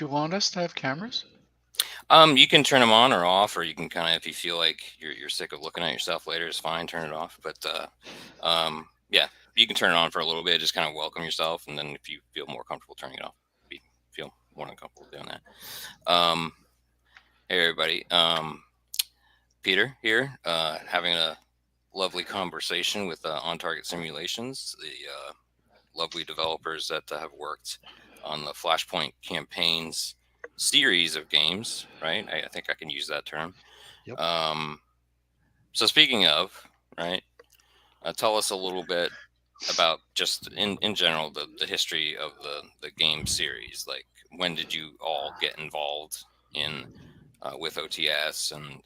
you want us to have cameras? You can turn them on or off, or you can kind of, if you feel like you're sick of looking at yourself later, it's fine, turn it off. But yeah, you can turn it on for a little bit, just kind of welcome yourself, and then if you feel more comfortable turning it off, feel more than comfortable doing that. Hey everybody, Peter here, having a lovely conversation with On Target Simulations, the lovely developers that have worked on the Flashpoint campaigns series of games, right? I think I can use that term. Yep. So speaking of, right, tell us a little bit about just in general the history of the game series. Like, when did you all get involved in with OTS, and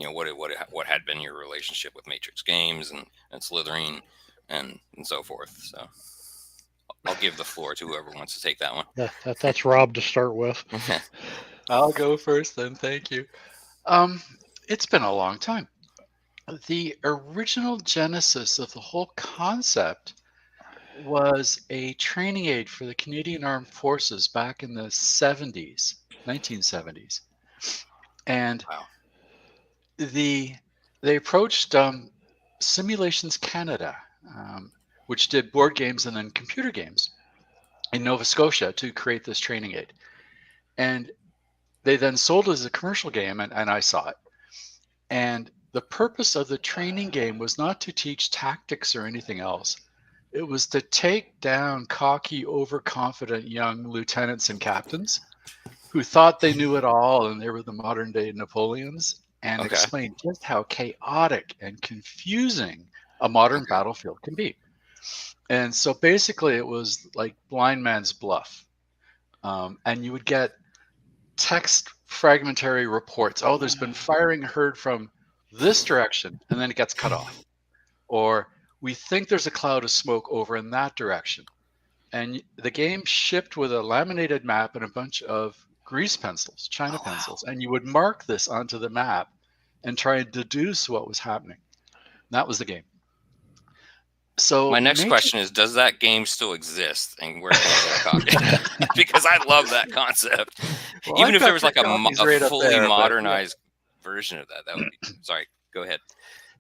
what had been your relationship with Matrix Games and Slithering and so forth. So I'll give the floor to whoever wants to take that one. That's Rob to start with. I'll go first then. Thank you. It's been a long time. The original genesis of the whole concept was a training aid for the Canadian Armed Forces back in the 70s, 1970s. And Wow. they approached Simulations Canada, which did board games and then computer games in Nova Scotia, to create this training aid. And they then sold it as a commercial game, and I saw it. And the purpose of the training game was not to teach tactics or anything else. It was to take down cocky, overconfident young lieutenants and captains who thought they knew it all and they were the modern day Napoleons, and explain just how chaotic and confusing a modern battlefield can be. And so basically it was like blind man's bluff. And you would get text fragmentary reports. Oh, there's been firing heard from this direction, and then it gets cut off. Or we think there's a cloud of smoke over in that direction. And the game shipped with a laminated map and a bunch of grease pencils, China pencils. And you would mark this onto the map and try and deduce what was happening. And that was the game. So my next question is, does that game still exist, and where can I get a copy? Because I love that concept. Well, even if there was like a fully modernized version of that would be. Sorry, go ahead.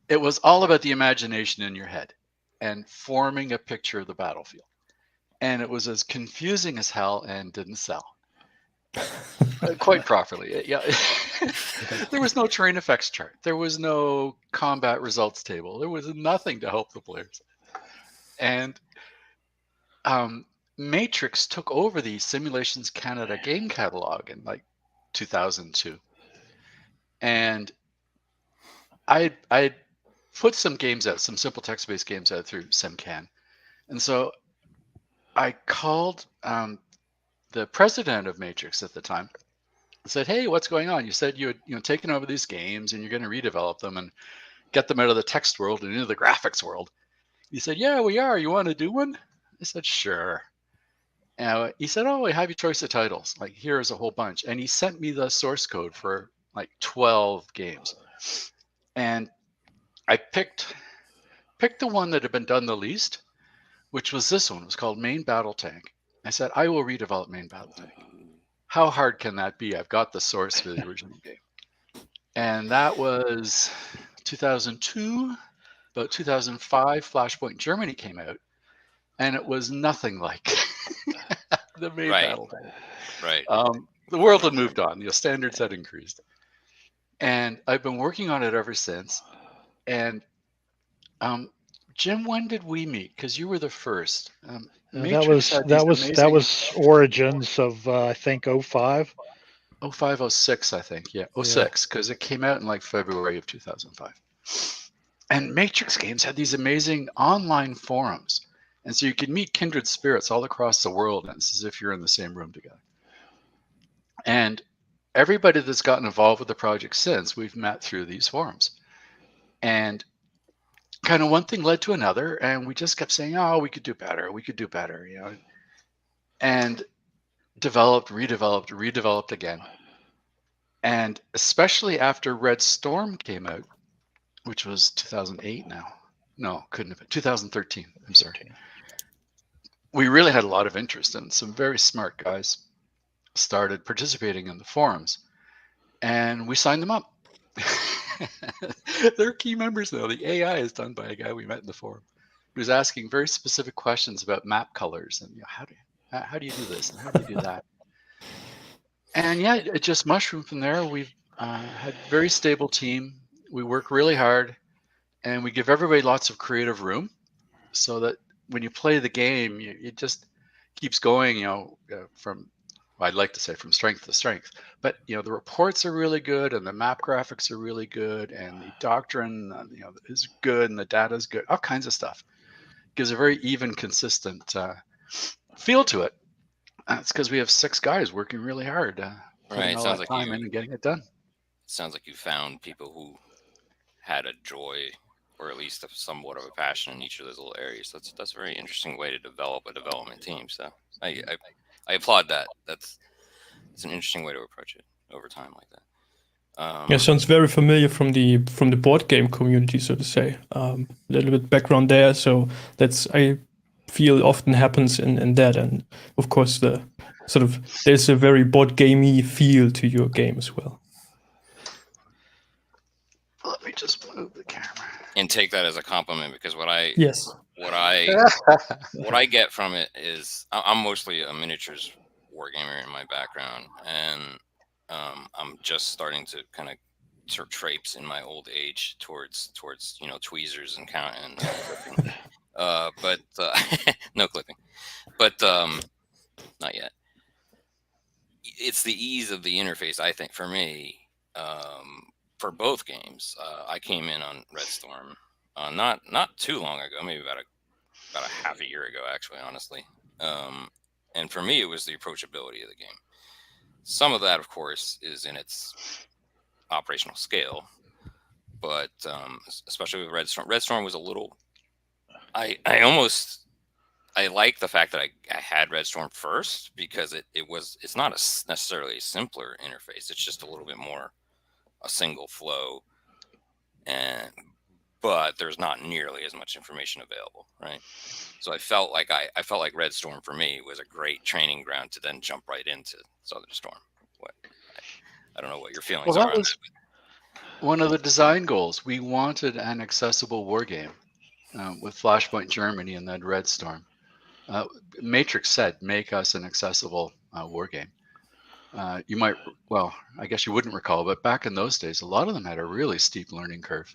It was all about the imagination in your head and forming a picture of the battlefield. And it was as confusing as hell and didn't sell quite properly. Yeah. There was no terrain effects chart. There was no combat results table. There was nothing to help the players. And Matrix took over the Simulations Canada game catalog in like 2002. And I put some games out, some simple text-based games out through SimCan. And so I called the president of Matrix at the time and said, hey, what's going on? You said you had taken over these games and you're going to redevelop them and get them out of the text world and into the graphics world. He said, yeah, we are. You want to do one? I said, sure. And he said, oh, I have your choice of titles. Like, here's a whole bunch. And he sent me the source code for like 12 games. And I picked the one that had been done the least, which was this one. It was called Main Battle Tank. I said, I will redevelop Main Battle Tank. How hard can that be? I've got the source for the original game. And that was 2002. About 2005, Flashpoint Germany came out, and it was nothing like the Main Battle Tank. Right. The world had moved on. Standards had increased. And I've been working on it ever since. And Jim, when did we meet? Because you were the first. That was Origins of I think 05. 05, 06, I think. Yeah, 06, because it came out in like February of 2005. And Matrix Games had these amazing online forums. And so you could meet kindred spirits all across the world, and it's as if you're in the same room together. And everybody that's gotten involved with the project since, we've met through these forums. And kind of one thing led to another, and we just kept saying, oh, we could do better, and redeveloped again. And especially after Red Storm came out, which was 2008 now. No, couldn't have been. 2013. I'm sorry. We really had a lot of interest, and some very smart guys started participating in the forums, and we signed them up. They're key members now. The AI is done by a guy we met in the forum, who's asking very specific questions about map colors and how do you do this and how do you do that. And yeah, it just mushroomed from there. We've had a very stable team. We work really hard, and we give everybody lots of creative room, so that when you play the game, it just keeps going. From I'd like to say from strength to strength. But the reports are really good, and the map graphics are really good, and the doctrine is good, and the data is good. All kinds of stuff gives a very even, consistent feel to it. It's because we have 6 guys working really hard, putting all that time in and getting it done. It sounds like you found people who had a joy, or at least somewhat of a passion in each of those little areas. That's a very interesting way to develop a development team. So I applaud that. It's an interesting way to approach it over time like that. Yeah, sounds very familiar from the board game community, so to say. A little bit background there, so I feel often happens in that, and of course there's a very board gamey feel to your game as well. Let me just move the camera and take that as a compliment, because what I get from it is I'm mostly a miniatures wargamer in my background, and I'm just starting to kind of traipse in my old age towards tweezers and count and clipping. But no clipping, but not yet. It's the ease of the interface, I think, for me. For both games, I came in on Red Storm not too long ago, maybe about a half a year ago, actually, honestly. And for me, it was the approachability of the game. Some of that, of course, is in its operational scale, but especially with Red Storm. Red Storm was a little. I like the fact that I had Red Storm first, because it's not necessarily a simpler interface. It's just a little bit more a single flow, but there's not nearly as much information available, right? So I felt like Red Storm for me was a great training ground to then jump right into Southern Storm. I don't know what your feelings are. That was one of the design goals. We wanted an accessible war game with Flashpoint Germany and then Red Storm. Matrix said, make us an accessible war game. You might, I guess you wouldn't recall, but back in those days, a lot of them had a really steep learning curve.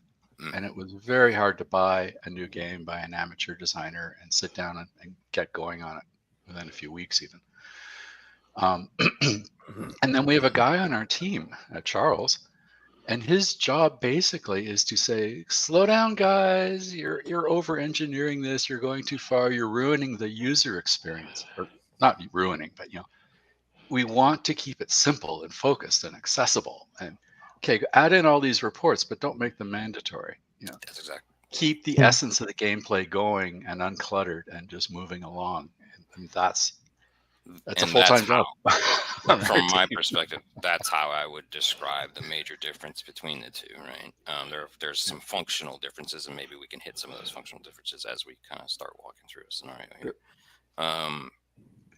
And it was very hard to buy a new game by an amateur designer and sit down and get going on it within a few weeks even. And then we have a guy on our team, Charles, and his job basically is to say, slow down, guys, you're over-engineering this, you're going too far, you're ruining the user experience. Or not ruining, but we want to keep it simple and focused and accessible. And add in all these reports, but don't make them mandatory. That's exactly. Keep the essence of the gameplay going and uncluttered and just moving along. And that's a full-time job. From my perspective, that's how I would describe the major difference between the two, right? There's some functional differences, and maybe we can hit some of those functional differences as we kind of start walking through a scenario here.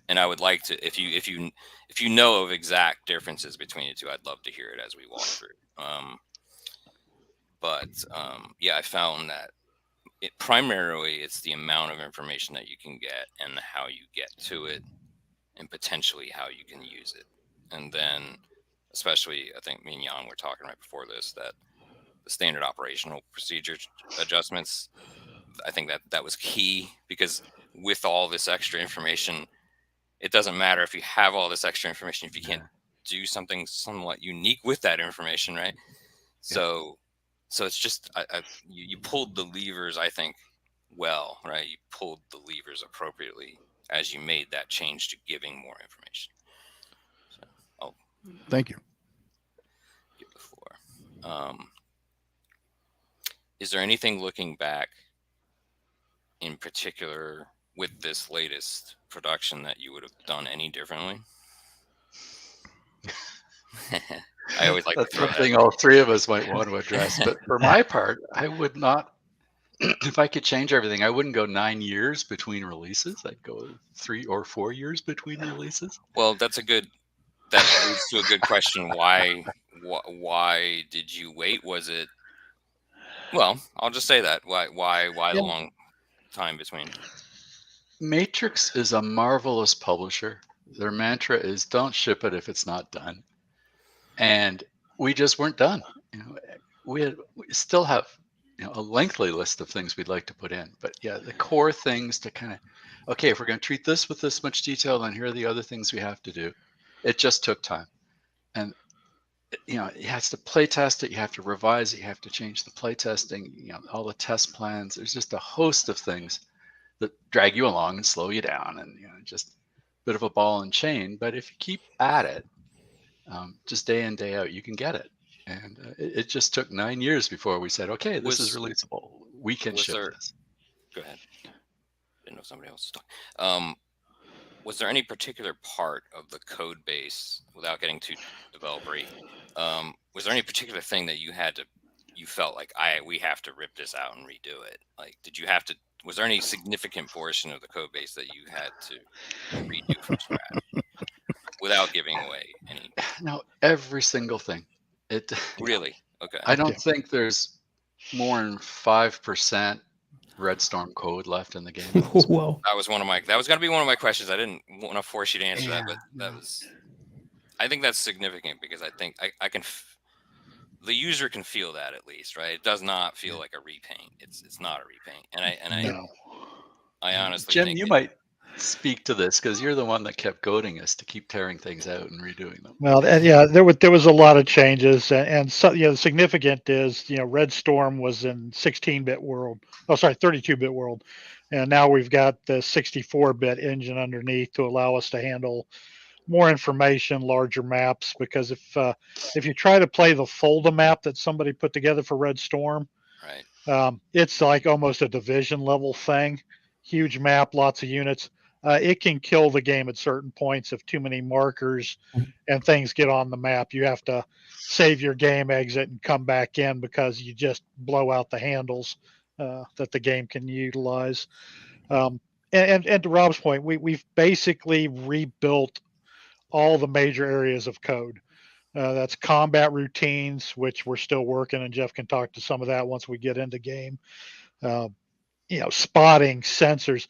And I would like to, if you know of exact differences between the two, I'd love to hear it as we walk through. I found that primarily it's the amount of information that you can get and how you get to it, and potentially how you can use it. And then, especially, I think me and Jan were talking right before this, that the standard operational procedure adjustments, I think that was key, because with all this extra information, it doesn't matter if you have all this extra information if you can't do something somewhat unique with that information, right? So it's just you pulled the levers, I think, well, right? You pulled the levers appropriately as you made that change to giving more information. So thank you. Give the floor. Is there anything looking back in particular with this latest production that you would have done any differently? I always like that's something all three of us might want to address. But for my part, I would not. If I could change everything, I wouldn't go 9 years between releases. I'd go 3 or 4 years between releases. Well, that's a good that leads to a good question. Why did you wait? Was it, well, I'll just say that. Why the long time between? Matrix is a marvelous publisher. Their mantra is don't ship it if it's not done. And we just weren't done. We still have a lengthy list of things we'd like to put in, but yeah, the core things to kind of, okay, if we're going to treat this with this much detail, then here are the other things we have to do. It just took time. And it has to play test it, you have to revise it, you have to change the play testing, all the test plans. There's just a host of things that drag you along and slow you down, and just a bit of a ball and chain. But if you keep at it, just day in, day out, you can get it. And it just took 9 years before we said, okay, this is releasable. We can ship this. Go ahead. Didn't know somebody else was talking. Was there any particular part of the code base, without getting too developer-y, was there any particular thing that you felt like we have to rip this out and redo it? Like, was there any significant portion of the code base that you had to redo from scratch without giving away any? No, every single thing. Really? Okay. I don't think there's more than 5% Red Storm code left in the game. Wow. That was going to be one of my questions. I didn't want to force you to answer that, but I think that's significant, because I think the user can feel that, at least, right? It does not feel like a repaint. It's not a repaint. I honestly Jim, think you might speak to this, because you're the one that kept goading us to keep tearing things out and redoing them. Well, and there was a lot of changes, and so significant is Red Storm was in 16-bit world. Oh, sorry, 32-bit world, and now we've got the 64-bit engine underneath to allow us to handle more information, larger maps. Because if you try to play the Folda map that somebody put together for Red Storm, right, it's like almost a division level thing. Huge map, lots of units. It can kill the game at certain points if too many markers and things get on the map. You have to save your game, exit, and come back in, because you just blow out the handles that the game can utilize. And to Rob's point, we've basically rebuilt all the major areas of code. That's combat routines, which we're still working, and Jeff can talk to some of that once we get into game. Spotting, sensors.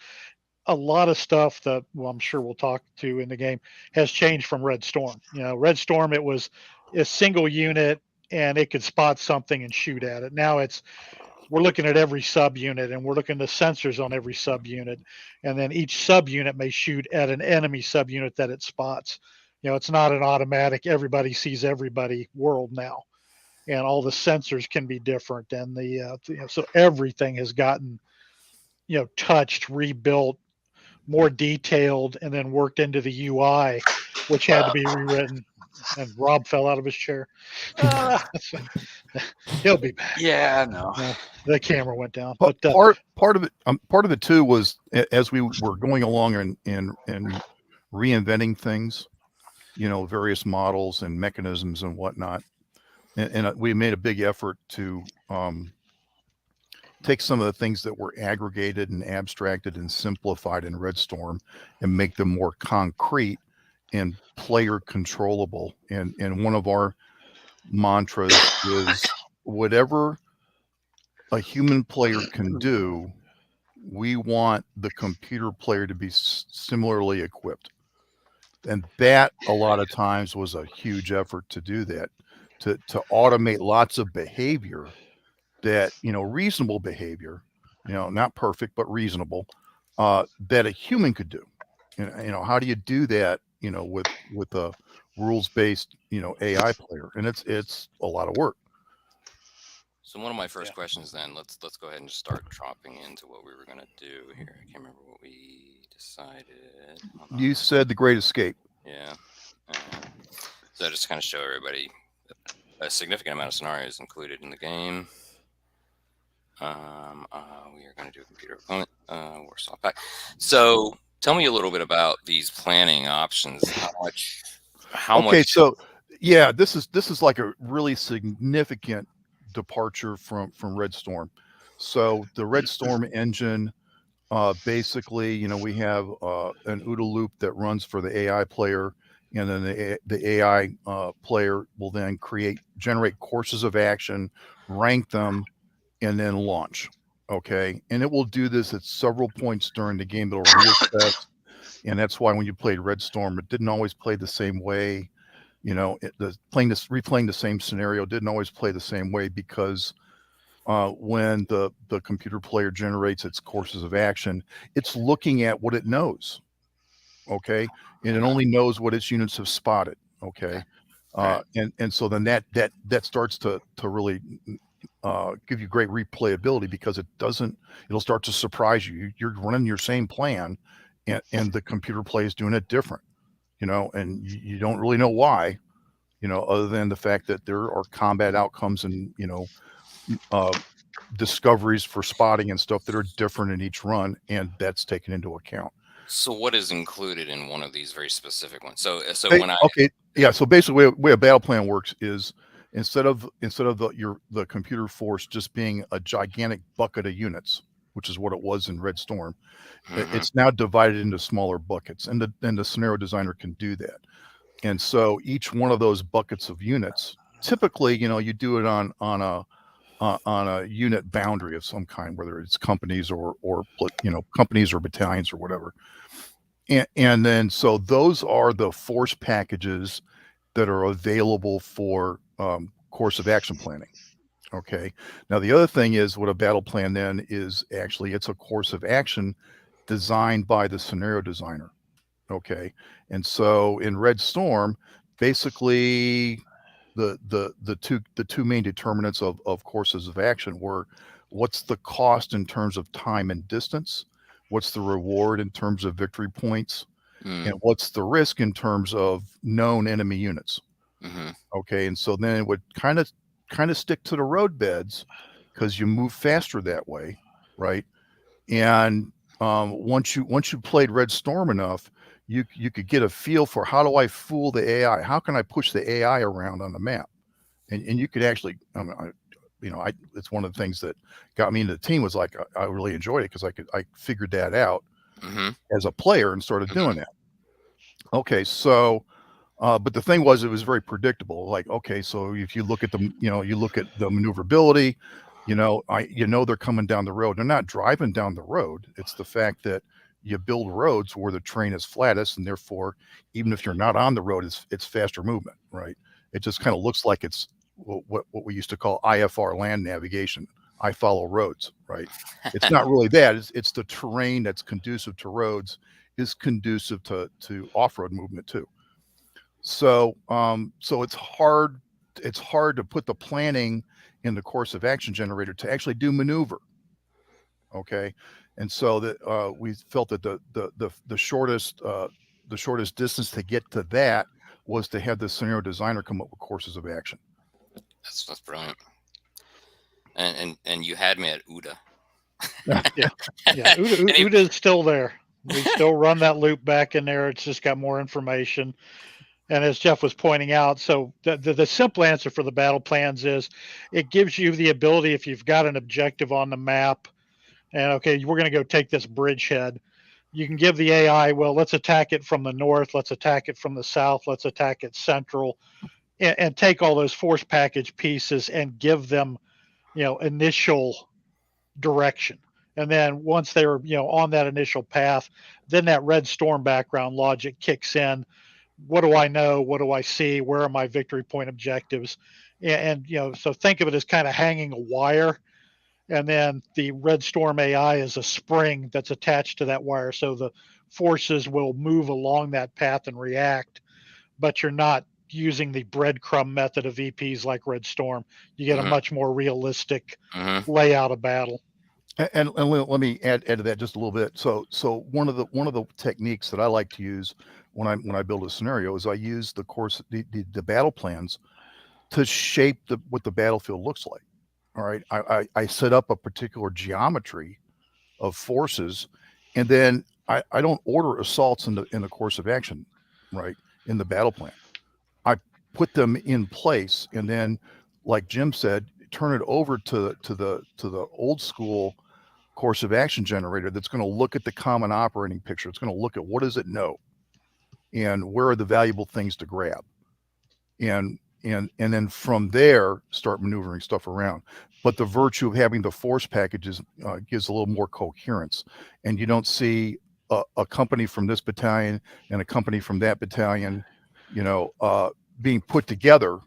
A lot of stuff that I'm sure we'll talk to in the game has changed from Red Storm. Red Storm, it was a single unit and it could spot something and shoot at it. Now we're looking at every subunit, and we're looking at sensors on every subunit, and then each subunit may shoot at an enemy subunit that it spots. It's not an automatic everybody sees everybody world now, and all the sensors can be different, and so everything has gotten touched, rebuilt, more detailed, and then worked into the UI, which had to be rewritten. And Rob fell out of his chair. He'll be back. Yeah, no. The camera went down. But part of it too was, as we were going along and reinventing things, various models and mechanisms and whatnot, and we made a big effort to take some of the things that were aggregated and abstracted and simplified in Red Storm and make them more concrete and player controllable. And one of our mantras is, whatever a human player can do, we want the computer player to be similarly equipped. And that a lot of times was a huge effort to do that, to automate lots of behavior that, reasonable behavior, not perfect, but reasonable, that a human could do. How do you do that, with a rules-based, AI player? And it's a lot of work. So one of my first questions then, let's go ahead and just start dropping into what we were going to do here. I can't remember what we decided. You said The Great Escape. Yeah. So just to kind of show everybody, a significant amount of scenarios included in the game. We are going to do a computer opponent, Warsaw Pack. So tell me a little bit about these planning options. How much? So yeah, this is like a really significant departure from Red Storm. So the Red Storm engine, basically, we have an OODA loop that runs for the AI player, and then the AI player will then generate courses of action, rank them, and then launch. Okay, and it will do this at several points during the game. It'll reassess, and that's why when you played Red Storm, it didn't always play the same way. Replaying the same scenario didn't always play the same way because when the computer player generates its courses of action, it's looking at what it knows. Okay, and it only knows what its units have spotted. Okay, Right. and so then that starts to really give you great replayability because it'll start to surprise you. You're running your same plan, and the computer play is doing it different. And you don't really know why. Other than the fact that there are combat outcomes and discoveries for spotting and stuff that are different in each run, and that's taken into account. So what is included in one of these very specific ones? So So basically, the way a battle plan works is instead of the computer force just being a gigantic bucket of units, which is what it was in Red Storm, it's now divided into smaller buckets, and the scenario designer can do that. And so each one of those buckets of units, typically, you do it on a unit boundary of some kind, whether it's companies or companies or battalions or whatever. And then so those are the force packages that are available for course of action planning. Okay. Now the other thing is what a battle plan then is actually it's a course of action designed by the scenario designer. Okay. And so in Red Storm, basically the two main determinants of courses of action were what's the cost in terms of time and distance, what's the reward in terms of victory points, and what's the risk in terms of known enemy units. Okay, and so then it would kind of stick to the road beds because you move faster that way, right? And once you played Red Storm enough, you could get a feel for how do I fool the AI? How can I push the AI around on the map? And you could actually, it's one of the things that got me into the team was like I really enjoyed it because I figured that out as a player and started doing that. Okay, so but the thing was, it was very predictable. Like, okay, so if you look at the maneuverability, they're coming down the road. They're not driving down the road. It's the fact that you build roads where the terrain is flattest, and therefore, even if you're not on the road, it's faster movement, right? It just kind of looks like it's what we used to call IFR land navigation. I follow roads, right? It's not really that. It's the terrain that's conducive to roads is conducive to off-road movement too. So it's hard to put the planning in the course of action generator to actually do maneuver. Okay, and so that we felt that the shortest distance to get to that was to have the scenario designer come up with courses of action. That's brilliant. And you had me at UDA. Yeah. UDA is still there. We still run that loop back in there. It's just got more information. And as Jeff was pointing out, so the simple answer for the battle plans is it gives you the ability, if you've got an objective on the map, and okay, we're going to go take this bridgehead, you can give the AI, well, let's attack it from the north, let's attack it from the south, let's attack it central, and take all those force package pieces and give them, initial direction. And then once they're, on that initial path, then that Red Storm background logic kicks in. What do I know? What do I see? Where are my victory point objectives? And so think of it as kind of hanging a wire, and then the Red Storm AI is a spring that's attached to that wire. So the forces will move along that path and react, but you're not using the breadcrumb method of VPs like Red Storm. You get a much more realistic layout of battle. And let me add to that just a little bit. So one of the techniques that I like to use when I build a scenario is I use the battle plans to shape what the battlefield looks like. All right, I set up a particular geometry of forces, and then I don't order assaults in the course of action, right, in the battle plan. I put them in place, and then, like Jim said, turn it over to the old school course of action generator that's going to look at the common operating picture. It's going to look at what does it know, and where are the valuable things to grab, and then from there start maneuvering stuff around. But the virtue of having the force packages gives a little more coherence, and you don't see a company from this battalion and a company from that battalion, being put together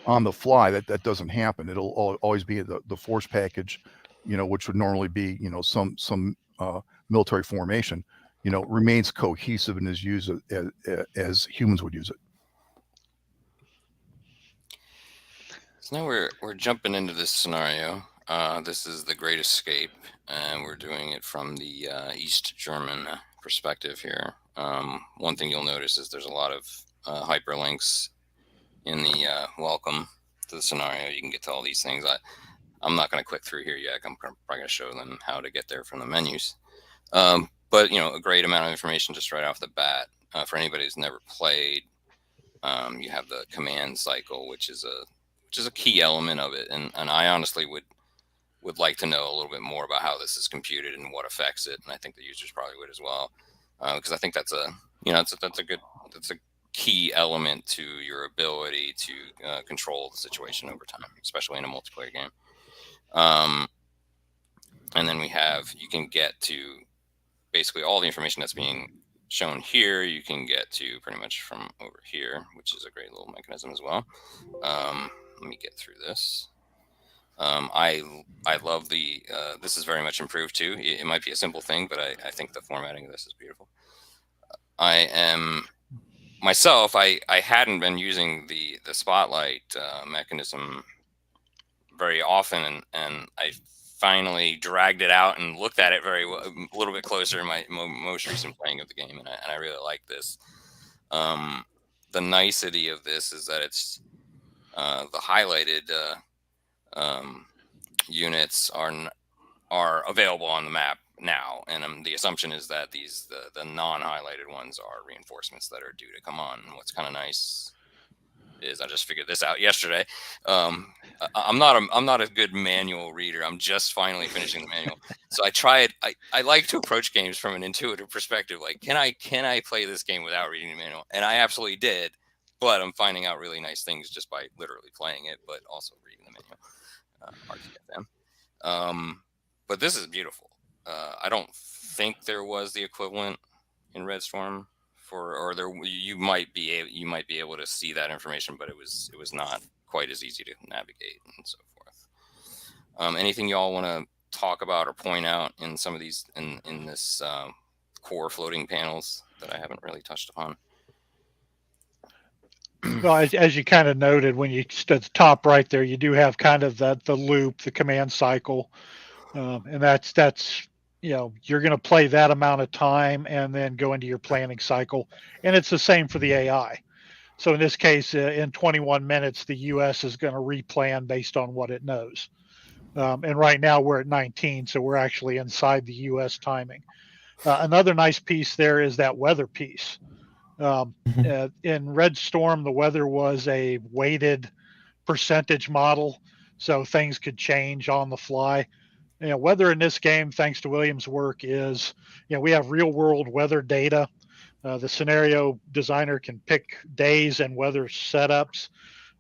on the fly. That doesn't happen. It'll always be the force package, which would normally be some military formation, remains cohesive and is used as humans would use it. So now we're jumping into this scenario. This is the Great Escape, and we're doing it from the East German perspective here. One thing you'll notice is there's a lot of hyperlinks in the welcome to the scenario. You can get to all these things. I'm not going to click through here yet. I'm probably going to show them how to get there from the menus. But a great amount of information just right off the bat. For anybody who's never played, you have the command cycle, which is a key element of it, and I honestly would like to know a little bit more about how this is computed and what affects it, and I think the users probably would as well, because I think that's a key element to your ability to control the situation over time, especially in a multiplayer game. And then you can get to basically all the information that's being shown here. You can get to pretty much from over here, which is a great little mechanism as well. Let me get through this. I love this is very much improved too. It might be a simple thing, but I think the formatting of this is beautiful. I hadn't been using the spotlight mechanism very often, and I finally dragged it out and looked at it a little bit closer in my most recent playing of the game, and I really like this. The nicety of this is that it's the highlighted units are available on the map now, and the assumption is that the non-highlighted ones are reinforcements that are due to come on. And what's kind of nice is I just figured this out yesterday. I'm not a good manual reader. I'm just finally finishing the manual. So I like to approach games from an intuitive perspective. Like, can I play this game without reading the manual? And I absolutely did, but I'm finding out really nice things just by literally playing it, but also reading the manual. Hard to get them. But this is beautiful. I don't think there was the equivalent in Red Storm you might be able to see that information, but it was not quite as easy to navigate and so forth. Anything y'all want to talk about or point out in some of these in this core floating panels that I haven't really touched upon? Well, as you kind of noted, when you at the top right there, you do have kind of the loop, the command cycle, and that's you're going to play that amount of time and then go into your planning cycle, and it's the same for the AI. So in this case, in 21 minutes, the U.S. is going to replan based on what it knows. And right now we're at 19, so we're actually inside the U.S. timing. Another nice piece there is that weather piece. In Red Storm, the weather was a weighted percentage model, so things could change on the fly. Weather in this game, thanks to William's work, is we have real world weather data. The scenario designer can pick days and weather setups.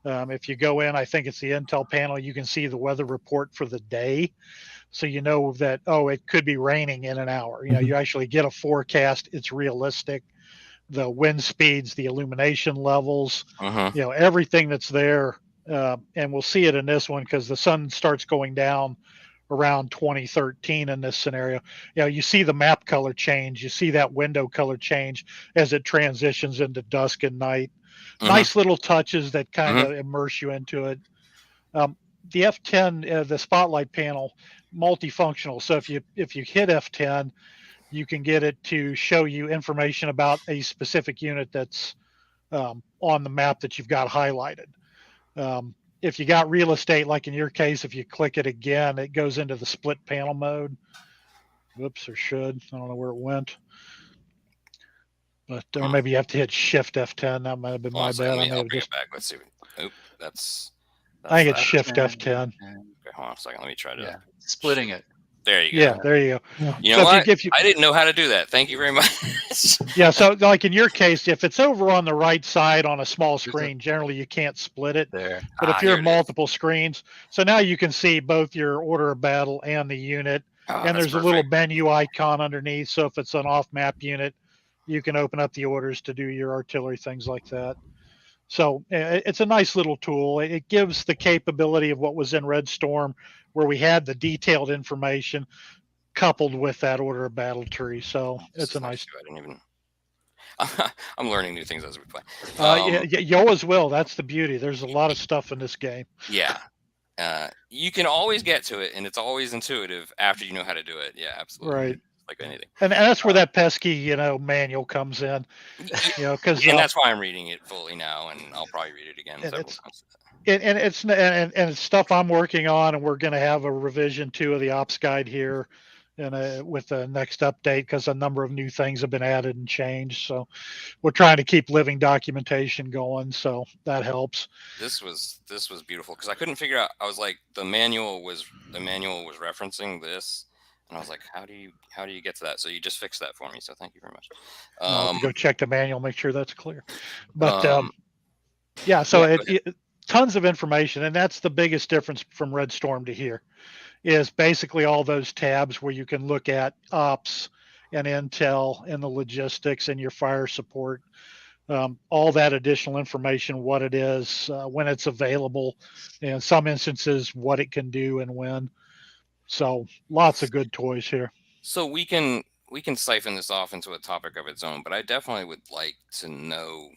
If you go in, I think it's the Intel panel, you can see the weather report for the day. So you know that, it could be raining in an hour. You actually get a forecast. It's realistic. The wind speeds, the illumination levels, everything that's there. And we'll see it in this one because the sun starts going down around 2013 in this scenario. You see the map color change. You see that window color change as it transitions into dusk and night. Nice little touches that kind of immerse you into it. The F10, the spotlight panel, multifunctional. So if you hit F10, you can get it to show you information about a specific unit that's on the map that you've got highlighted. If you got real estate, like in your case, if you click it again, it goes into the split panel mode. Whoops, or should. I don't know where it went. But or maybe you have to hit Shift F10. That might have been my bad. I'll bring it back. Let's see. I think it's Shift F10. Okay, hold on a second. Let me try to splitting it. There you go. Yeah, there you go. Yeah. You know So what? if you, I didn't know how to do that. Thank you very much. yeah, so like in your case, if it's over on the right side on a small There's a- screen, generally you can't split it. There. But if Here you're it is. multiple screens, so now you can see both your order of battle and the unit, Oh, and that's there's a little perfect. menu icon underneath. So if it's an off-map unit, you can open up the orders to do your artillery, things like that. So it's a nice little tool. It gives the capability of what was in Red Storm, where we had the detailed information coupled with that order of battle tree. So This it's is a nice nice. too. I didn't even. I'm learning new things as we play. Yeah, you always will. That's the beauty. There's a lot of stuff in this game. Yeah. You can always get to it, and it's always intuitive after you know how to do it. Yeah, absolutely. Right. Like anything. And that's where that pesky, manual comes in. Because And that's why I'm reading it fully now, and I'll probably read it again and several it's times. and it's stuff I'm working on, and we're going to have a revision 2 of the ops guide here, and with the next update, because a number of new things have been added and changed. So we're trying to keep living documentation going, so that helps. This was beautiful because I couldn't figure out. I was like, the manual was referencing this, and I was like, how do you get to that? So you just fixed that for me. So thank you very much. I'll have to go check the manual, make sure that's clear. But yeah, so it tons of information, and that's the biggest difference from Red Storm to here, is basically all those tabs where you can look at ops and intel and the logistics and your fire support, all that additional information, what it is, when it's available, and in some instances what it can do and when. So lots of good toys here. So we can siphon this off into a topic of its own, but I definitely would like to know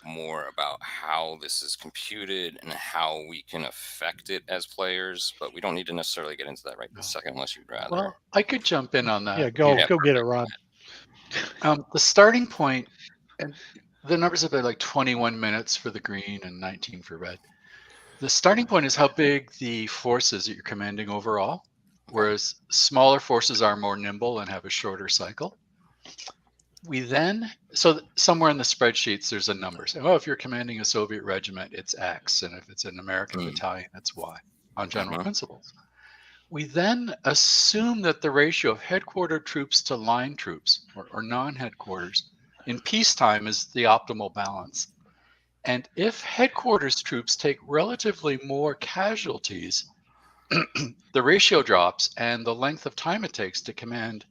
more about how this is computed and how we can affect it as players. But we don't need to necessarily get into that right this second, unless you'd rather. Well, I could jump in on that. Yeah, go get it, Rod. The starting point, and the numbers have been like 21 minutes for the green and 19 for red. The starting point is how big the force is that you're commanding overall, whereas smaller forces are more nimble and have a shorter cycle. So somewhere in the spreadsheets, there's a number. So, if you're commanding a Soviet regiment, it's X, and if it's an American battalion, it's Y, on general principles. We then assume that the ratio of headquarter troops to line troops, or non-headquarters, in peacetime is the optimal balance. And if headquarters troops take relatively more casualties, the ratio drops and the length of time it takes to command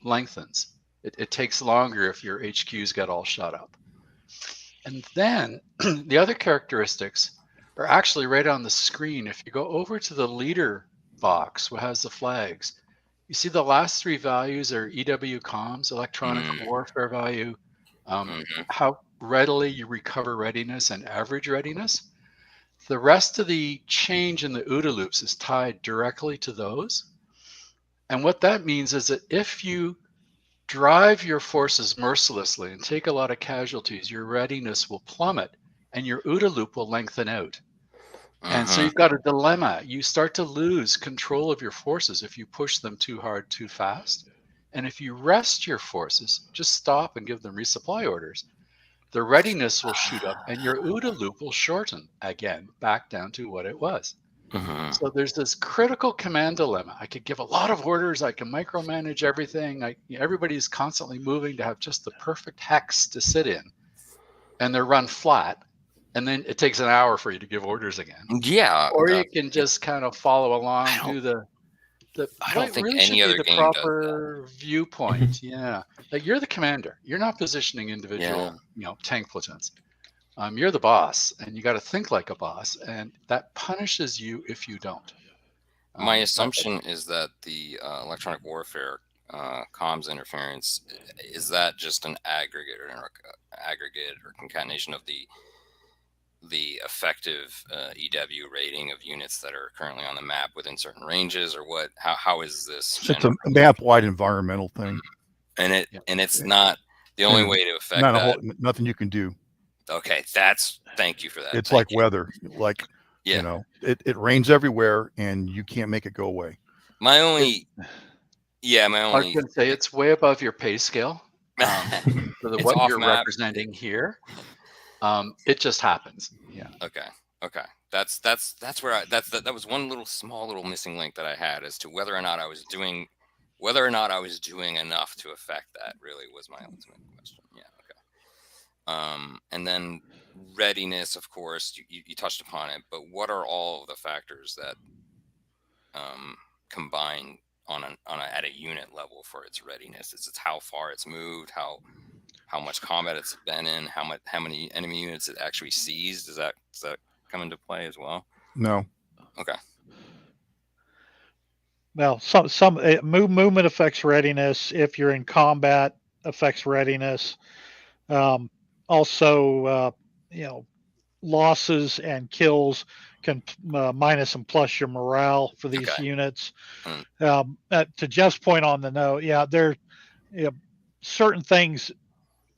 lengthens. It takes longer if your HQs get all shut up. And then the other characteristics are actually right on the screen. If you go over to the leader box, what has the flags, you see the last 3 values are EW comms, electronic warfare value, how readily you recover readiness, and average readiness. The rest of the change in the OODA loops is tied directly to those. And what that means is that if you drive your forces mercilessly and take a lot of casualties, your readiness will plummet and your OODA loop will lengthen out. And so you've got a dilemma. You start to lose control of your forces if you push them too hard, too fast. And if you rest your forces, just stop and give them resupply orders, the readiness will shoot up and your OODA loop will shorten again, back down to what it was. So there's this critical command dilemma. I could give a lot of orders. I can micromanage everything. Everybody's constantly moving to have just the perfect hex to sit in, and they're run flat. And then it takes an hour for you to give orders again. Yeah. Or you can just kind of follow along, do the I don't think really any should other be the game does proper viewpoint. Yeah, like you're the commander. You're not positioning individual, tank platoons. You're the boss, and you got to think like a boss, and that punishes you if you don't. My assumption is that the electronic warfare comms interference, is that just an aggregate or concatenation of the effective EW rating of units that are currently on the map within certain ranges, or what? How is this? It's a map-wide environmental thing, and it's not the only way to affect not that. Nothing you can do. Okay, thank you for that. It's like weather, it rains everywhere, and you can't make it go away. My only. I was going to say it's way above your pay scale. For what you're representing here. It just happens. Yeah. Okay. That's where that was one small little missing link that I had as to whether or not I was doing enough to affect that. Really was my ultimate question. Yeah. Okay. And then readiness, of course, you touched upon it, but what are all of the factors that combine at a unit level for its readiness? It's how far it's moved, how much combat it's been in, how many enemy units it actually sees. Does that come into play as well? No. Okay. Well, some movement affects readiness. If you're in combat, affects readiness. Also, losses and kills can minus and plus your morale for these Okay. units. Mm. To Jeff's point on the note, there certain things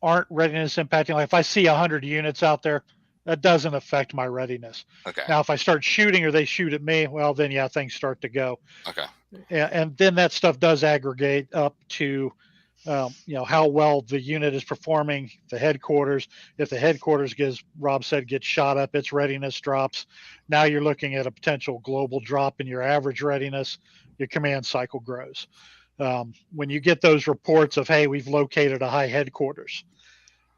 aren't readiness impacting. Like if I see 100 units out there, that doesn't affect my readiness. Okay. Now, if I start shooting or they shoot at me, well, then things start to go. Okay. And then that stuff does aggregate up to how well the unit is performing, the headquarters. If the headquarters gets shot up, its readiness drops. Now you're looking at a potential global drop in your average readiness. Your command cycle grows. When you get those reports of, hey, we've located a high headquarters,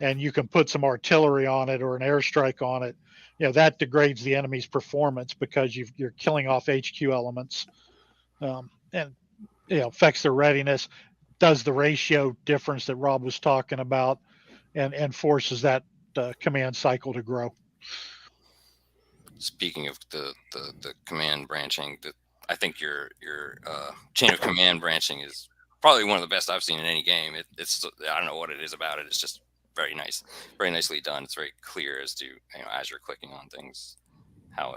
and you can put some artillery on it or an airstrike on it, that degrades the enemy's performance because you're killing off HQ elements, and affects their readiness. Does the ratio difference that Rob was talking about, and forces that command cycle to grow. Speaking of the command branching, I think your chain of command branching is probably one of the best I've seen in any game. It's I don't know what it is about it. It's just very nice, very nicely done. It's very clear as to as you're clicking on things, how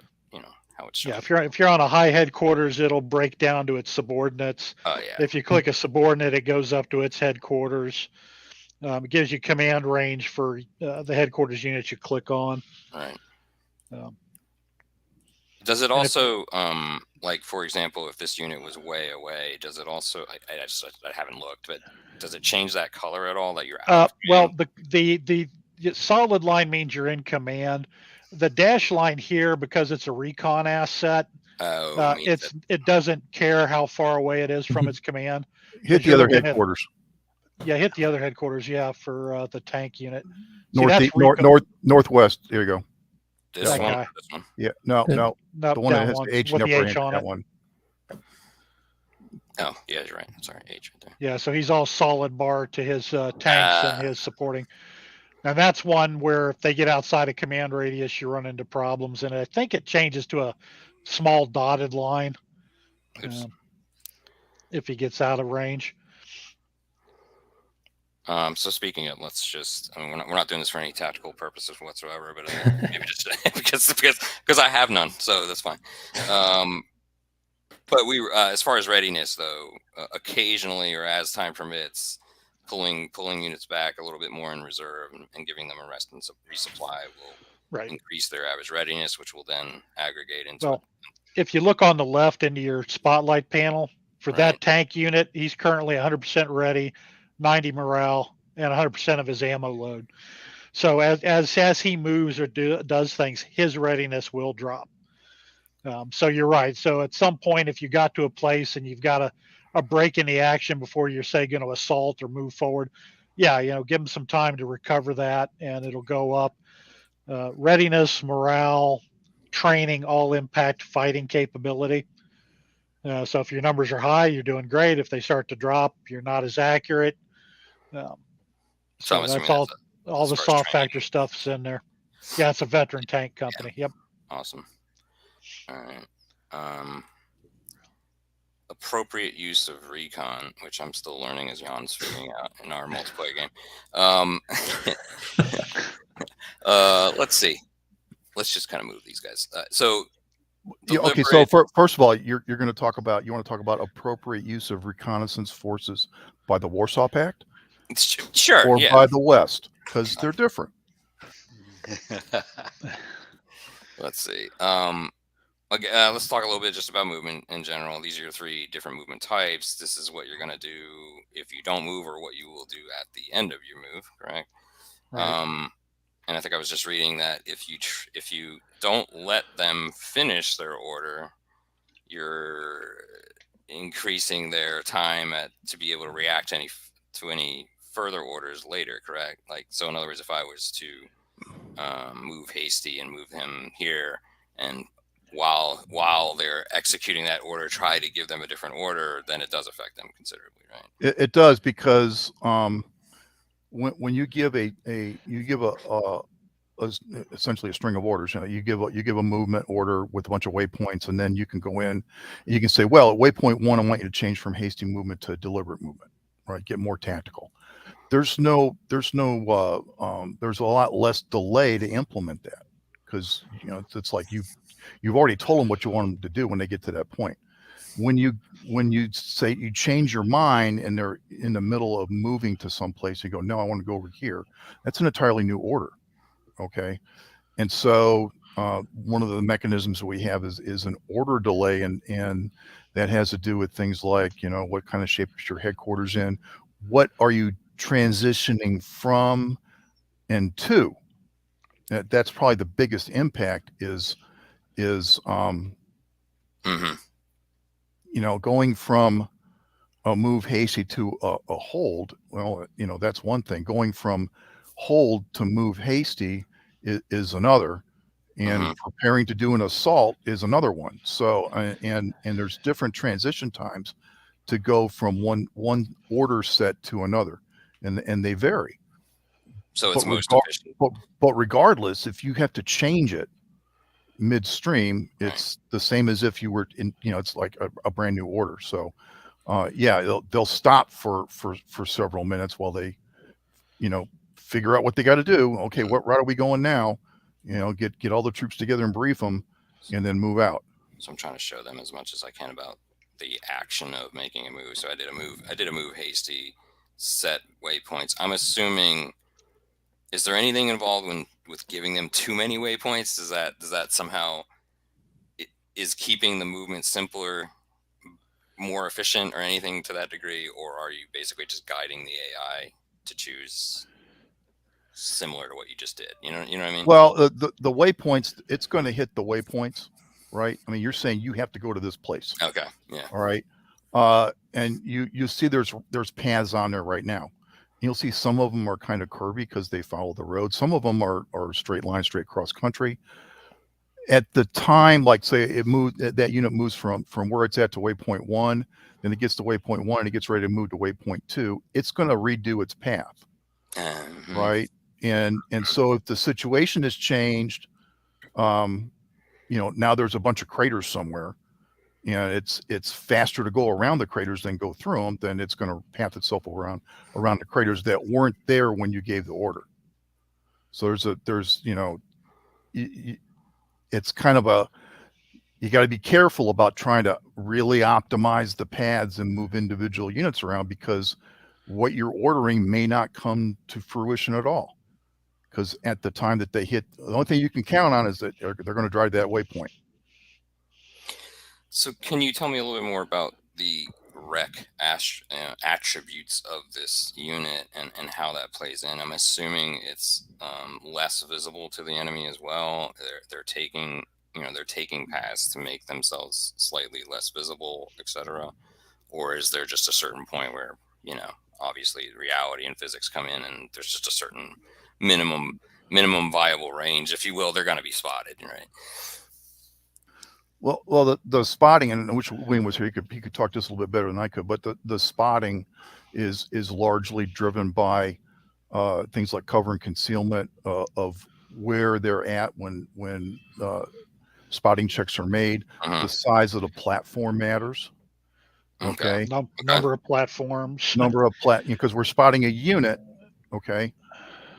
it's shown. Yeah, if you're on a high headquarters, it'll break down to its subordinates. Oh yeah. If you click a subordinate, it goes up to its headquarters. It gives you command range for the headquarters units you click on. Right. Does it also, like for example, if this unit was way away, does it also? I haven't looked, but does it change that color at all that you're out? Well, the solid line means you're in command. The dash line here, because it's a recon asset, it doesn't care how far away it is from its command. Hit the other headquarters. Hit the other headquarters. Yeah, for the tank unit. Northwest. There you go. This one. Yeah. No. The one that has the H in the upper hand. That one. Oh, yeah, you're right. Sorry, H right there. Yeah, so he's all solid bar to his tanks and his supporting. Now that's one where if they get outside of command radius, you run into problems, and I think it changes to a small dotted line if he gets out of range. So speaking of, we're not doing this for any tactical purposes whatsoever, but maybe just because I have none, so that's fine. But we, as far as readiness though, occasionally or as time permits, pulling units back a little bit more in reserve and giving them a rest and resupply will increase their average readiness, which will then aggregate into. Well, if you look on the left into your spotlight panel for that tank unit, he's currently 100% ready, 90 morale, and 100% of his ammo load. So as he moves or does things, his readiness will drop. So you're right. So at some point, if you got to a place and you've got a break in the action before you're, say, going to assault or move forward, give them some time to recover that, and it'll go up. Readiness, morale, training all impact fighting capability. So if your numbers are high, you're doing great. If they start to drop, you're not as accurate. So that's all the soft factor stuff's in there. Yeah, it's a veteran tank company. Yep. Awesome. All right. Appropriate use of recon, which I'm still learning as Jan's figuring out in our multiplayer game. Let's see. Let's just kind of move these guys. So first of all, you want to talk about appropriate use of reconnaissance forces by the Warsaw Pact? Sure. Or by the West, because they're different. Let's see. Let's talk a little bit just about movement in general. These are your 3 different movement types. This is what you're going to do if you don't move, or what you will do at the end of your move, correct? Right. and I think I was just reading that if you don't let them finish their order, you're increasing their time to be able to react to any further orders later, correct? Like, so in other words, if I was to move Hasty and move him here, and while they're executing that order, try to give them a different order, then it does affect them considerably, right? It does, because when you give essentially a string of orders, you give a movement order with a bunch of waypoints, and then you can go in and you can say, well, at waypoint 1, I want you to change from hasty movement to deliberate movement, right? Get more tactical. There's a lot less delay to implement that, because it's like you've already told them what you want them to do when they get to that point. When you say you change your mind and they're in the middle of moving to some place, you go, no, I want to go over here. That's an entirely new order. Okay. And so one of the mechanisms we have is an order delay, and that has to do with things like, what kind of shape is your headquarters in? What are you transitioning from and to? That's probably the biggest impact is going from a move hasty to a hold. Well, that's one thing. Going from hold to move hasty is another, and preparing to do an assault is another one. So and there's different transition times to go from one order set to another, and they vary. So it's most efficient. But regardless, if you have to change it midstream, it's the same as if you were in, it's like a brand new order. So they'll stop for several minutes while they figure out what they got to do. Okay, what route are we going now? Get all the troops together and brief them, and then move out. So I'm trying to show them as much as I can about the action of making a move. So I did a move hasty, set waypoints. I'm assuming, is there anything involved with giving them too many waypoints? Does that somehow is keeping the movement simpler, more efficient, or anything to that degree? Or are you basically just guiding the AI to choose similar to what you just did? You know what I mean? Well, the waypoints, it's going to hit the waypoints, right? I mean, you're saying you have to go to this place. Okay. Yeah. All right. And you see there's paths on there right now. You'll see some of them are kind of curvy because they follow the road. Some of them are straight line, straight cross country. At the time, like say that unit moves from where it's at to waypoint 1, then it gets to waypoint 1 and it gets ready to move to waypoint 2. It's going to redo its path, right? And so if the situation has changed, now there's a bunch of craters somewhere, and it's faster to go around the craters than go through them, then it's going to path itself around the craters that weren't there when you gave the order. So it's kind of you got to be careful about trying to really optimize the paths and move individual units around, because what you're ordering may not come to fruition at all. Because at the time that they hit, the only thing you can count on is that they're going to drive that waypoint. So can you tell me a little bit more about the rec attributes of this unit and how that plays in? I'm assuming it's less visible to the enemy as well. They're taking paths to make themselves slightly less visible, etc. Or is there just a certain point where obviously reality and physics come in, and there's just a certain minimum viable range, if you will, they're going to be spotted, right? Well, the spotting, and which William was here, he could talk just a little bit better than I could, but the spotting is largely driven by things like cover and concealment of where they're at when spotting checks are made. The size of the platform matters. Okay. Number of platforms. Because we're spotting a unit. Okay.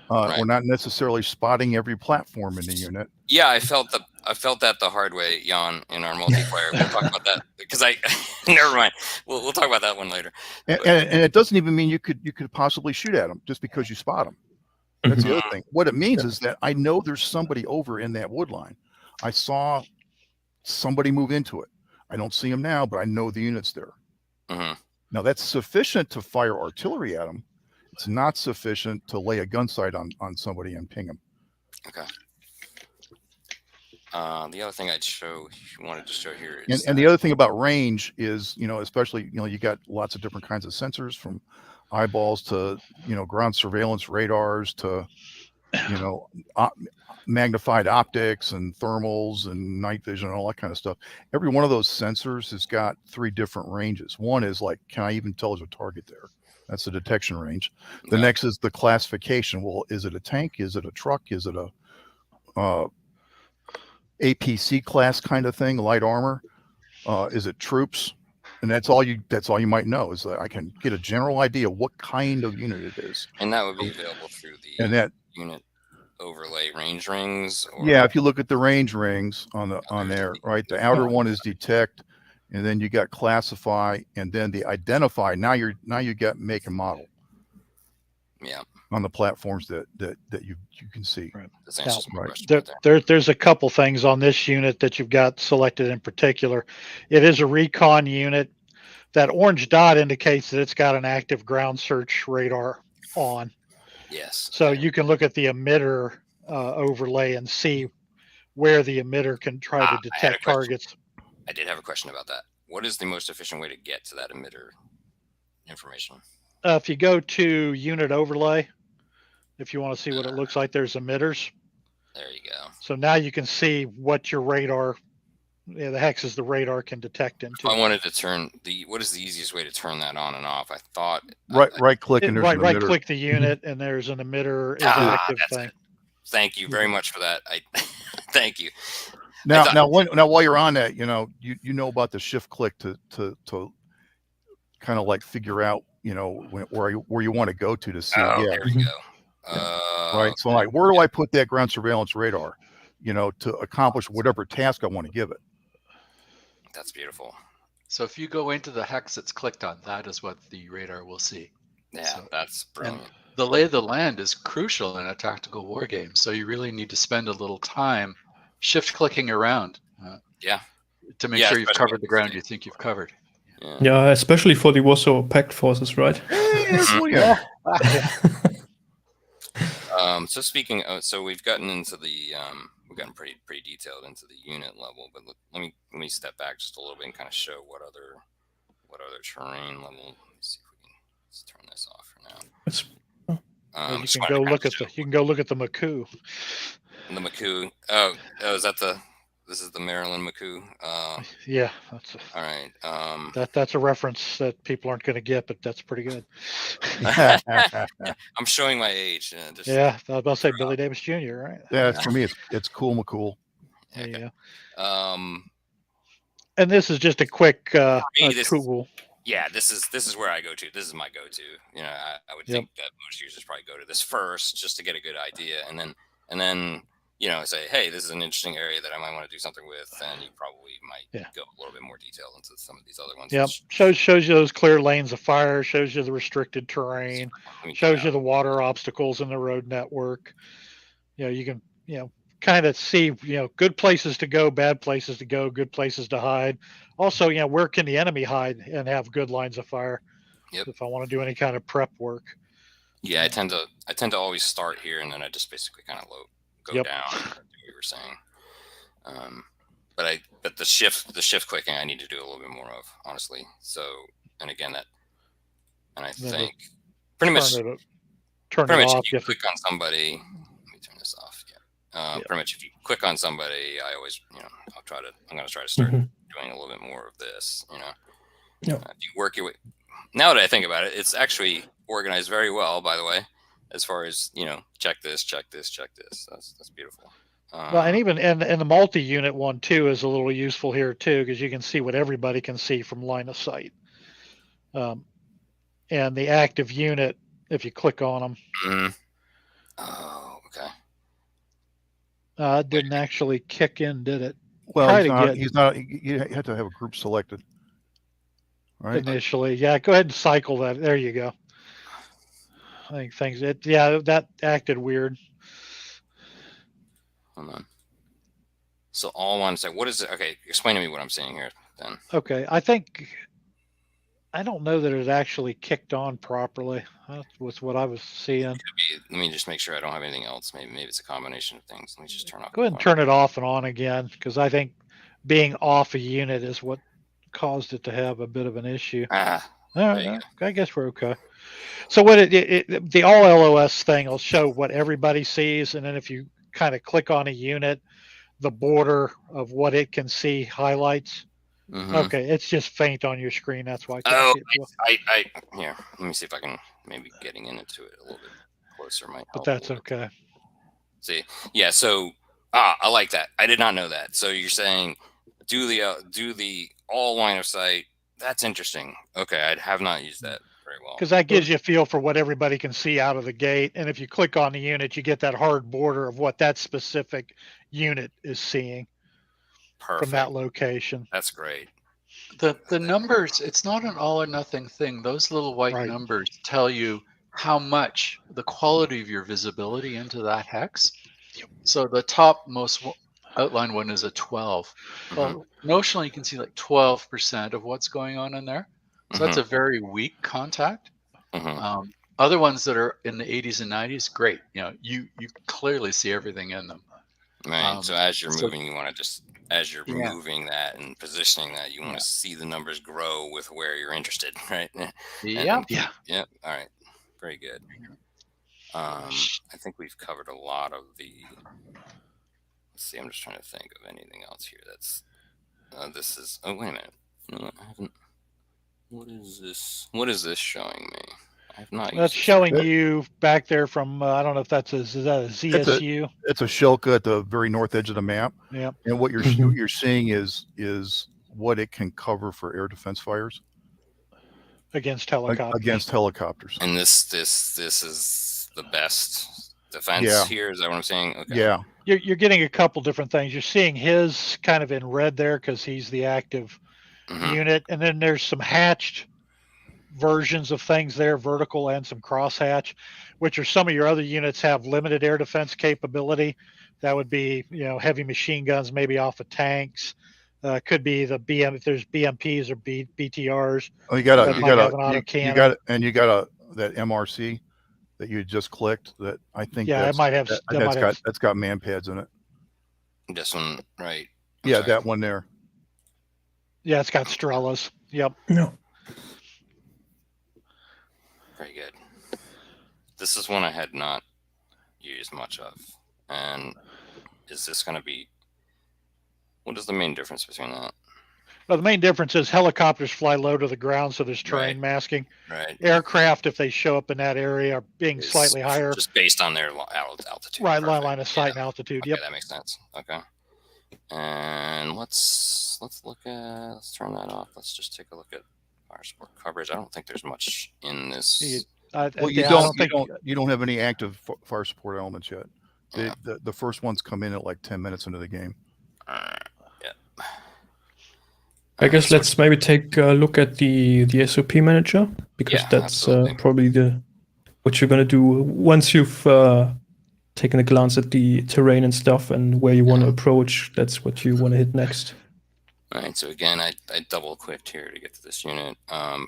Right. We're not necessarily spotting every platform in the unit. Yeah, I felt that the hard way, Jan, in our multiplayer. We'll talk about that because never mind. We'll talk about that one later. And it doesn't even mean you could possibly shoot at them just because you spot them. That's the other thing. What it means is that I know there's somebody over in that wood line. I saw somebody move into it. I don't see them now, but I know the unit's there. Now that's sufficient to fire artillery at them. It's not sufficient to lay a gun sight on somebody and ping them. Okay. The other thing wanted to show here is And the other thing about range is, especially, you got lots of different kinds of sensors, from eyeballs to, ground surveillance radars to, op- magnified optics and thermals and night vision and all that kind of stuff. Every one of those sensors has got 3 different ranges. One is like, can I even tell there's a target there? That's the detection range. The next is the classification. Well, is it a tank? Is it a truck? Is it a APC class kind of thing, light armor? Is it troops? And that's all you might know, is that I can get a general idea what kind of unit it is. And that would be available through the And that unit overlay range rings. Or... Yeah, if you look at the range rings on there, right? The outer one is detect, and then you got classify, and then the identify. Now you got make and model. Yeah. On the platforms that you can see. Right. That's answers my question right there's a couple things on this unit that you've got selected in particular. It is a recon unit. That orange dot indicates that it's got an active ground search radar on. Yes. So you can look at the emitter overlay and see where the emitter can try to detect targets. I did have a question about that. What is the most efficient way to get to that emitter information? If you go to unit overlay, if you want to see what it looks like, there's emitters. There you go. So now you can see what your radar, the hexes the radar can detect into. I wanted to turn what is the easiest way to turn that on and off? I thought right click and there's an emitter. Right click the unit and there's an emitter is active thing. It. Thank you very much for that. Thank you. Now while you're on that, you know about the shift click to kind of like figure out, where you want to go to see. There we go. Right. So like, where do I put that ground surveillance radar, to accomplish whatever task I want to give it? That's beautiful. So if you go into the hex that's clicked on, that is what the radar will see. Yeah, that's brilliant. And the lay of the land is crucial in a tactical war game. So you really need to spend a little time shift clicking around. To make sure you've covered the ground you think you've covered. Yeah, especially for the Warsaw Pact forces, right? Yeah. So speaking of, so we've gotten into the we've gotten pretty detailed into the unit level, but let me step back just a little bit and kind of show what other terrain level. Let me see if we can, let's turn this off for now. You can go look at the Maku. The Maku. Is that this is the Maryland Maku. Yeah, all right. That's a reference that people aren't going to get, but that's pretty good. I'm showing my age. I was about to say Billy Davis Jr., right? Yeah, for me it's cool McCool. Okay. And this is just a quick tool. Yeah, this is where I go to. This is my go-to. I would think that most users probably go to this first just to get a good idea, and then say, hey, this is an interesting area that I might want to do something with, and you probably might go a little bit more detail into some of these other ones. Yep, shows you those clear lanes of fire, shows you the restricted terrain, shows you the water obstacles in the road network. You can kind of see good places to go, bad places to go, good places to hide. Also, where can the enemy hide and have good lines of fire? Yep. If I want to do any kind of prep work. Yeah, I tend to always start here, and then I just basically kind of go down, like we were saying. But the shift clicking I need to do a little bit more of, honestly. So, and again, I think pretty much if you click on somebody, let me turn this off. Pretty much if you click on somebody, I always, I'm going to try to start doing a little bit more of this, If you work your way, now that I think about it, it's actually organized very well, by the way, as far as, check this, check this, check this. That's beautiful. Well, and even and the multi-unit one too is a little useful here too, because you can see what everybody can see from line of sight. And the active unit, if you click on them. Mm-hmm. Oh, okay. It didn't actually kick in, did it? Well, he's not. You have to have a group selected, right? Initially, yeah. Go ahead and cycle that. There you go. I think that acted weird. Hold on. So all I want to say, what is it? Okay, explain to me what I'm seeing here then. Okay, I think I don't know that it actually kicked on properly. That was what I was seeing. Let me just make sure I don't have anything else. Maybe it's a combination of things. Let me just turn off. Go ahead and turn it off and on again, because I think being off a unit is what caused it to have a bit of an issue. Ah, All right, I guess we're okay. So what the all LOS thing will show what everybody sees, and then if you kind of click on a unit, the border of what it can see highlights. Okay, it's just faint on your screen. That's why I can't see it. I here. Let me see if I can maybe getting into it a little bit closer might help. But that's okay. See, yeah. So I like that. I did not know that. So you're saying do the all line of sight. That's interesting. Okay, I have not used that very well. Because that gives you a feel for what everybody can see out of the gate, and if you click on the unit, you get that hard border of what that specific unit is seeing. Perfect. From that location. That's great. The numbers, it's not an all or nothing thing. Those little white numbers tell you how much the quality of your visibility into that hex. So the top most outline one is a 12. Well, notionally you can see like 12% of what's going on in there. So that's a very weak contact. Other ones that are in the 80s and 90s, great. You clearly see everything in them. Right. So as you're moving, you want to just as you're moving that and positioning that, you want to see the numbers grow with where you're interested, right? Yeah. All right. Very good. I think we've covered a lot of the. Let's see. I'm just trying to think of anything else here. That's. This is. Oh, wait a minute. No, I haven't. What is this? What is this showing me? I have not. That's showing you back there from. I don't know if that's is that a ZSU? It's a Shilka at the very north edge of the map. Yeah. And what you're seeing is what it can cover for air defense fires against helicopters. And this is the best defense here. Is that what I'm saying? Okay. Yeah. You're getting a couple different things. You're seeing his kind of in red there because he's the active unit, and then there's some hatched versions of things there, vertical and some crosshatch, which are some of your other units have limited air defense capability. That would be, heavy machine guns, maybe off of tanks. Could be the if there's BMPs or BTRs. Oh, you got that MRC that you just clicked. That I think it might have. That's got man pads in it. This one, right? That one there. Yeah, it's got Strelas. Yep. No. Very good. This is one I had not used much of. And is this going to be... What is the main difference between that? Well, the main difference is helicopters fly low to the ground, so there's terrain masking. Right. Aircraft, if they show up in that area, are being slightly higher. Just based on their altitude. Right, line of sight and altitude. Okay, yep. That makes sense. Okay. And let's turn that off. Let's just take a look at fire support coverage. I don't think there's much in this. You don't have any active fire support elements yet. The first ones come in at like 10 minutes into the game. I guess let's maybe take a look at the SOP manager, because that's probably what you're going to do once you've taken a glance at the terrain and stuff and where you want to approach. That's what you want to hit next. All right, so again, I double clicked here to get to this unit.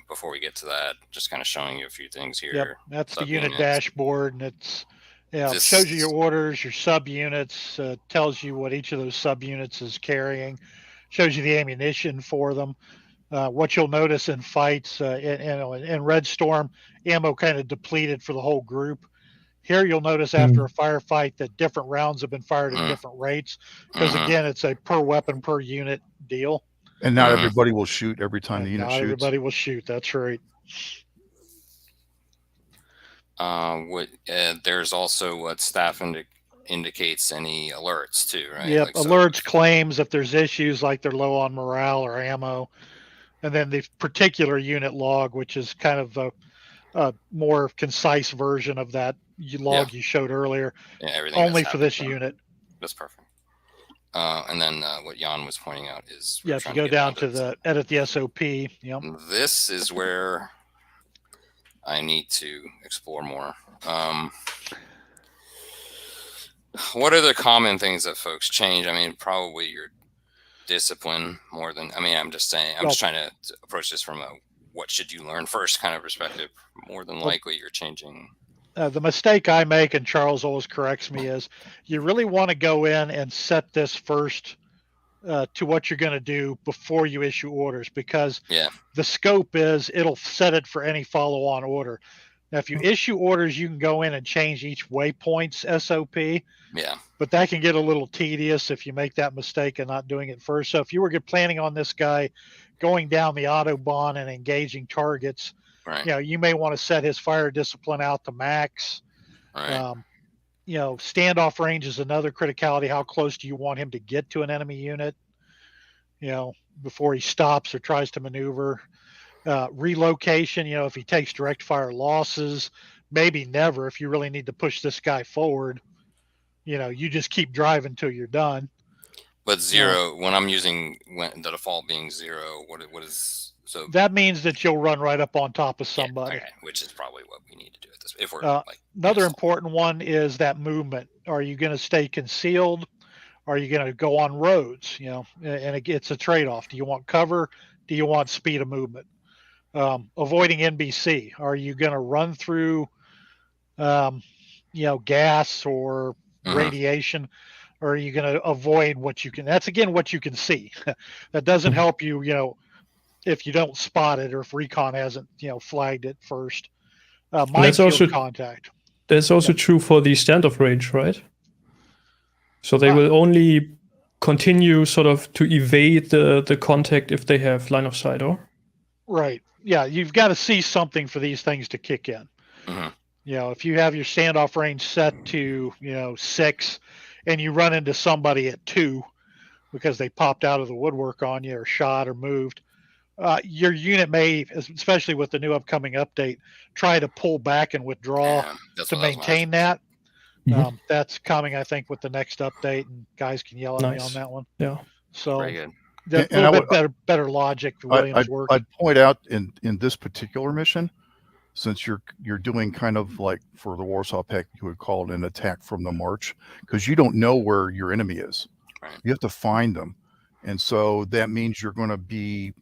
Before we get to that, just kind of showing you a few things here. Yep, that's the unit dashboard, and it shows you your orders, your subunits, tells you what each of those subunits is carrying, shows you the ammunition for them. What you'll notice in fights, in Red Storm, ammo kind of depleted for the whole group. Here you'll notice after a firefight that different rounds have been fired at different rates, because again, it's a per weapon per unit deal. And not everybody will shoot every time the unit shoots. Not everybody will shoot. That's right. There's also what staff indicates any alerts too, right? Yep, alerts, claims if there's issues like they're low on morale or ammo, and then the particular unit log, which is kind of a more concise version of that log you showed earlier. Yeah, everything only for this unit. That's perfect. And then what Jan was pointing out is if you go down to edit the SOP. Yep. This is where I need to explore more. What are the common things that folks change? I mean, probably your discipline more than. I mean, I'm just saying. I'm just trying to approach this from a what should you learn first kind of perspective. More than likely, you're changing. The mistake I make, and Charles always corrects me, is you really want to go in and set this first to what you're going to do before you issue orders, because the scope is it'll set it for any follow-on order. Now, if you issue orders, you can go in and change each waypoint's SOP. Yeah. But that can get a little tedious if you make that mistake and not doing it first. So if you were planning on this guy going down the Autobahn and engaging targets, Right. You may want to set his fire discipline out to max. Right. Standoff range is another criticality. How close do you want him to get to an enemy unit, before he stops or tries to maneuver? Relocation, if he takes direct fire losses, maybe never. If you really need to push this guy forward, you just keep driving till you're done. But zero, when I'm using the default being 0, what is so? That means that you'll run right up on top of somebody. Okay, which is probably what we need to do at this. If we're another important one is that movement. Are you going to stay concealed? Are you going to go on roads? And it's a trade-off. Do you want cover? Do you want speed of movement? Avoiding NBC. Are you going to run through, gas or radiation? Or are you going to avoid what you can? That's again what you can see. That doesn't help you, if you don't spot it or if recon hasn't, flagged it first. Minefield contact. That's also true for the standoff range, right? So they will only continue sort of to evade the contact if they have line of sight, or? Right. Yeah, you've got to see something for these things to kick in. If you have your standoff range set to, 6 and you run into somebody at 2 because they popped out of the woodwork on you or shot or moved, your unit may, especially with the new upcoming update, try to pull back and withdraw to maintain that. That's coming, I think, with the next update, and guys can yell at me on that one. Yeah. So very good. that's a little bit better logic for Williams' work. I'd point out in this particular mission, since you're doing kind of like for the Warsaw Pact, you would call it an attack from the march, because you don't know where your enemy is. Right. You have to find them, and so that means you're going to be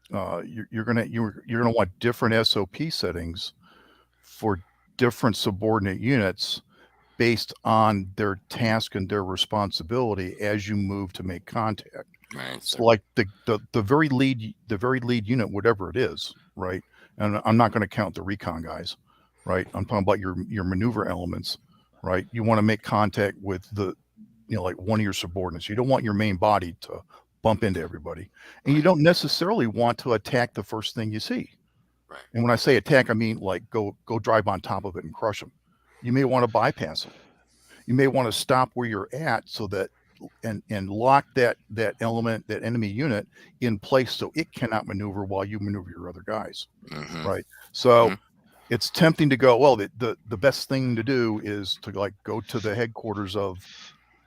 you're going to want different SOP settings for different subordinate units based on their task and their responsibility as you move to make contact. Right. So like the very lead unit, whatever it is, right? And I'm not going to count the recon guys, right? I'm talking about your maneuver elements, right? You want to make contact with like one of your subordinates. You don't want your main body to bump into everybody, and you don't necessarily want to attack the first thing you see. Right. And when I say attack, I mean like go drive on top of it and crush them. You may want to bypass them. You may want to stop where you're at so that and lock that element, that enemy unit in place so it cannot maneuver while you maneuver your other guys. Right. So it's tempting to go, well, the best thing to do is to like go to the headquarters of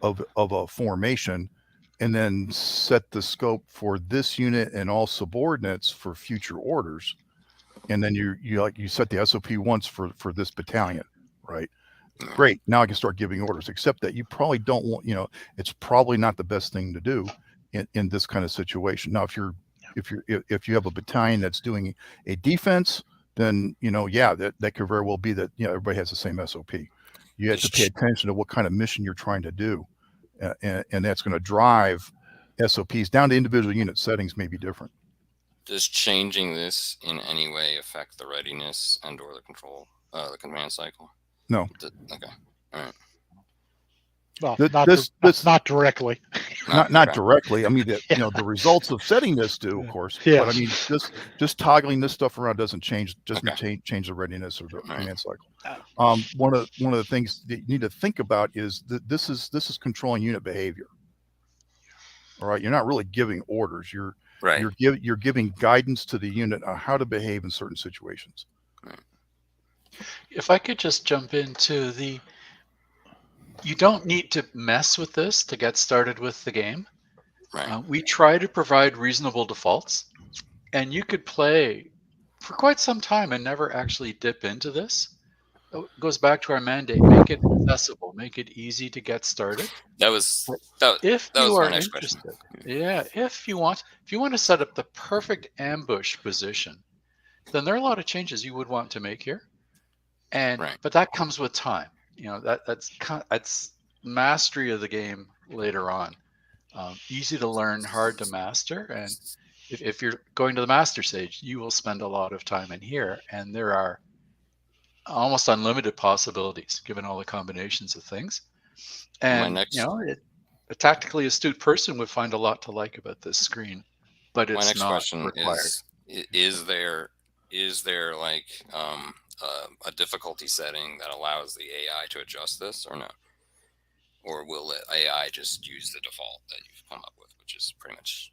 a formation and then set the scope for this unit and all subordinates for future orders. And then you set the SOP once for this battalion, right? Great. Now I can start giving orders, except that you probably don't want, it's probably not the best thing to do in this kind of situation. Now, if you have a battalion that's doing a defense, then, that could very well be that, everybody has the same SOP. You have to pay attention to what kind of mission you're trying to do. And that's going to drive SOPs down to individual unit settings may be different. Does changing this in any way affect the readiness and or the control, the command cycle? No. Okay. All right. Well, not directly. Not directly. I mean, the results of setting this do, of course. Yes. But I mean, just toggling this stuff around doesn't change the readiness or the command cycle. One of the things that you need to think about is that this is controlling unit behavior. All right, you're not really giving orders. You're giving guidance to the unit on how to behave in certain situations. Right. If I could just jump into you don't need to mess with this to get started with the game. Right. We try to provide reasonable defaults, and you could play for quite some time and never actually dip into this. It goes back to our mandate: make it accessible, make it easy to get started. That was If that you was are my next interested, question. if you want to set up the perfect ambush position, then there are a lot of changes you would want to make here. And Right. but that comes with time. That's mastery of the game later on. Easy to learn, hard to master. And if you're going to the master stage, you will spend a lot of time in here. And there are almost unlimited possibilities given all the combinations of things. And a tactically astute person would find a lot to like about this screen, but My it's next not question required. is there like a difficulty setting that allows the AI to adjust this or no? Or will AI just use the default that you've come up with, which is pretty much,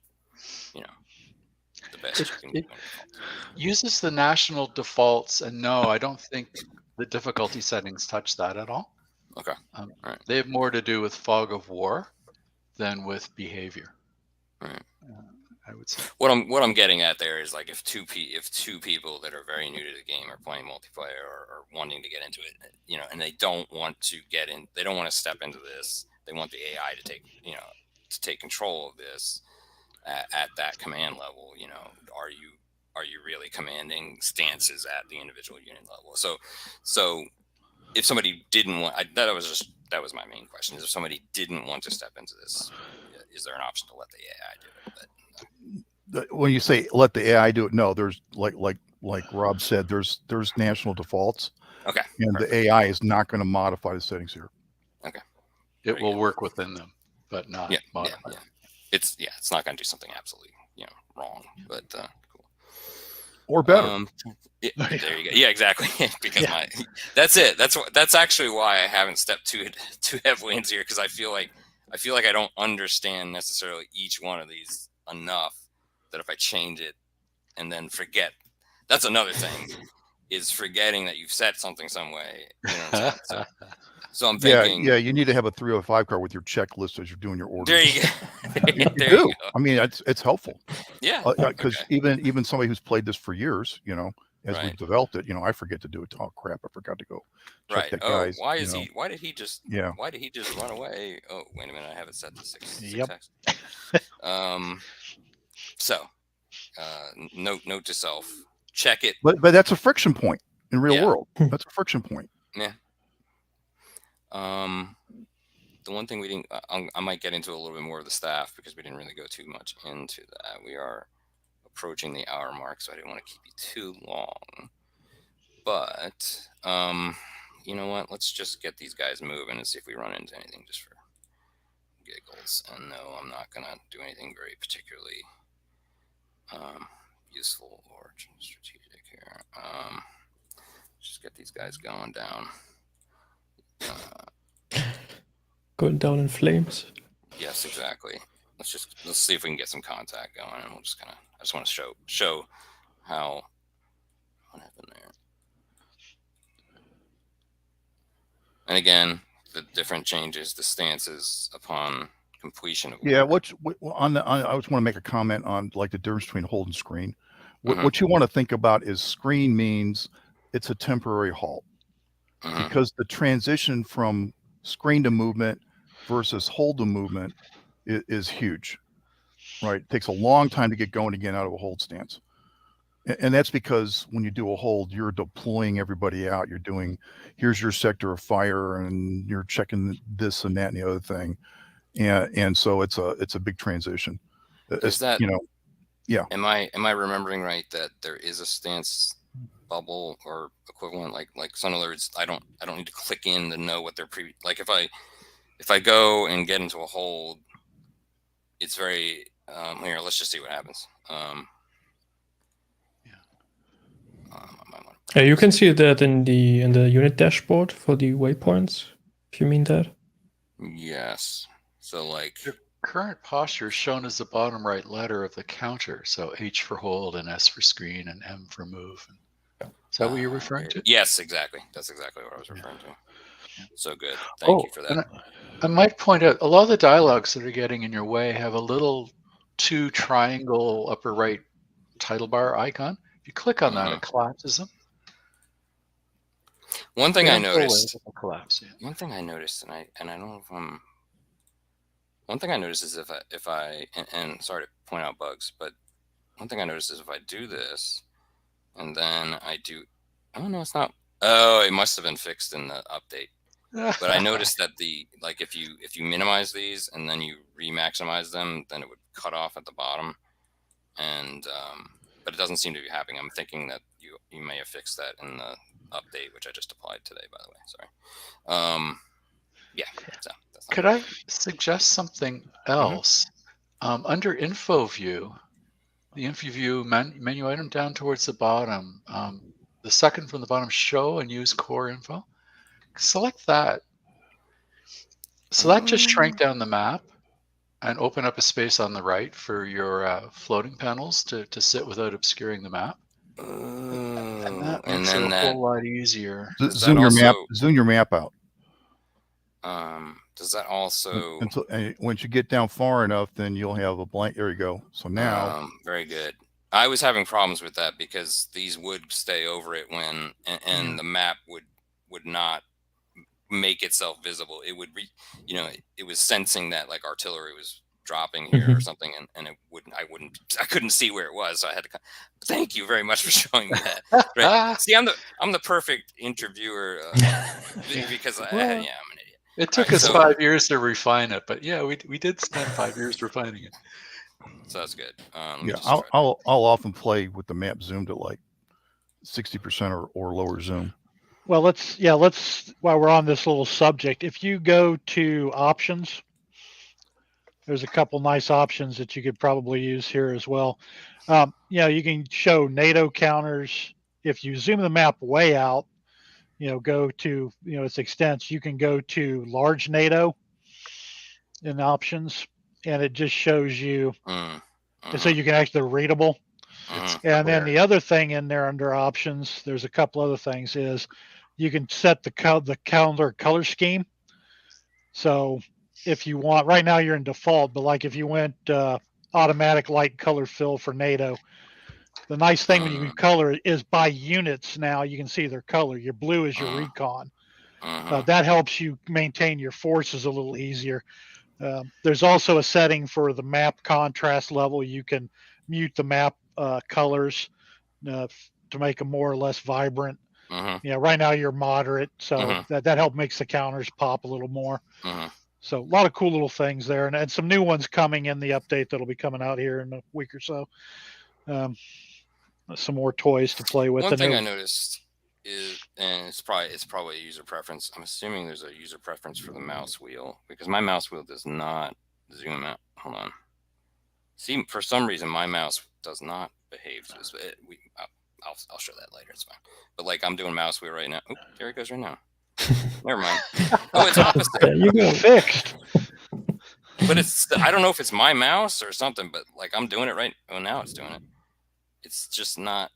the best you can do? It uses the national defaults, and no, I don't think the difficulty settings touch that at all. Okay. All right. They have more to do with fog of war than with behavior. Right. I would say. What I'm getting at there is like if two people that are very new to the game are playing multiplayer or wanting to get into it, and they don't want to they don't want to step into this. They want the AI to take control of this at that command level. Are you really commanding stances at the individual unit level? So if somebody didn't want, that was my main question. Is if somebody didn't want to step into this, is there an option to let the AI do it? When you say let the AI do it, no, there's like Rob said, there's national defaults. Okay. And perfect. The AI is not going to modify the settings here. Okay. It will work within them, but not modify. Yeah. It's not going to do something absolutely wrong, but cool. Or better. There you go. Yeah, exactly. Because that's it. That's actually why I haven't stepped too heavily into here, because I feel like I don't understand necessarily each one of these enough that if I change it and then forget, that's another thing, is forgetting that you've set something some way. So I'm thinking, yeah, you need to have a 305 card with your checklist as you're doing your orders. There you go. you do. I mean, it's helpful. Yeah. Because even somebody who's played this for years, as we've developed it, I forget to do it. Oh crap, I forgot to go check that guy's. Why did he just run away? Oh, wait a minute, I have it set to 6. Yep. Note to self, check it. But that's a friction point in real world. That's a friction point. Yeah. The one thing we didn't, I might get into a little bit more of the staff because we didn't really go too much into that. We are approaching the hour mark, so I didn't want to keep you too long. But you know what? Let's just get these guys moving and see if we run into anything just for giggles. And no, I'm not gonna do anything very particularly useful or strategic here. Just get these guys going down. Going down in flames. Yes, exactly. Let's see if we can get some contact going, and we'll just I just want to show how what happened there. And again, the different changes, the stances upon completion of I just want to make a comment on like the difference between hold and screen. What you want to think about is screen means it's a temporary halt, because the transition from screen to movement versus hold to movement is huge, right? It takes a long time to get going again out of a hold stance. And that's because when you do a hold, you're deploying everybody out. You're doing, here's your sector of fire, and you're checking this and that and the other thing. And so it's a big transition. Is that, yeah. Am I remembering right that there is a stance bubble or equivalent? Like so in other words, I don't need to click in to know what they're like if I go and get into a hold, it's very here, let's just see what happens. You can see that in the unit dashboard for the waypoints, if you mean that. Yes. So like your current posture is shown as the bottom right letter of the counter. So H for hold and S for screen and M for move. Is that what you're referring to? Yes, exactly. That's exactly what I was referring to. So good. Thank you for that. I might point out a lot of the dialogues that are getting in your way have a little 2 triangle upper right title bar icon. If you click on that, it collapses them. One thing I noticed. One thing I noticed, and I don't know if I'm. One thing I noticed is if I and sorry to point out bugs, but one thing I noticed is if I do this, and then I do. Oh no, it's not. Oh, it must have been fixed in the update. But I noticed that if you minimize these and then you re-maximize them, then it would cut off at the bottom, and but it doesn't seem to be happening. I'm thinking that you may have fixed that in the update, which I just applied today, by the way. Sorry. Yeah. So that's not Could I suggest something else? Under Info View, the Info View menu item down towards the bottom, the second from the bottom, Show and Use Core Info. Select that. So that just shrank down the map and open up a space on the right for your floating panels to sit without obscuring the map. And that makes it a whole lot easier. Zoom your map out. Does that also? Once you get down far enough, then you'll have a blank. There you go. So now, very good. I was having problems with that because these would stay over it when, and the map would not make itself visible. It would it was sensing that like artillery was dropping here or something, and I couldn't see where it was, so I had to. Thank you very much for showing me that. Right? See, I'm the perfect interviewer because I'm an idiot. It took us 5 years to refine it, but yeah, we did spend 5 years refining it. So that's good. I'll often play with the map zoomed at like 60% or lower zoom. Well, let's while we're on this little subject, if you go to options, there's a couple nice options that you could probably use here as well. You can show NATO counters. If you zoom the map way out, go to its extents, you can go to large NATO in options, and it just shows you, so you can actually, they're readable. And then the other thing in there under options, there's a couple other things, is you can set the calendar color scheme. So if you want, right now you're in default, but like if you went automatic light color fill for NATO, the nice thing when you color it is by units. Now you can see their color. Your blue is your recon. That helps you maintain your forces a little easier. There's also a setting for the map contrast level. You can mute the map colors to make them more or less vibrant. Right now you're moderate, so that help makes the counters pop a little more. So a lot of cool little things there, and some new ones coming in the update that'll be coming out here in a week or so. Some more toys to play with. One thing I noticed is, and it's probably a user preference. I'm assuming there's a user preference for the mouse wheel, because my mouse wheel does not zoom out. Hold on. See, for some reason, my mouse does not behave. I'll show that later. It's fine. But like I'm doing mouse wheel right now. Oh, there it goes right now. Never mind. Oh, it's opposite. There you go. Fixed. But I don't know if it's my mouse or something, but like I'm doing it right. Oh, now it's doing it. It's just not.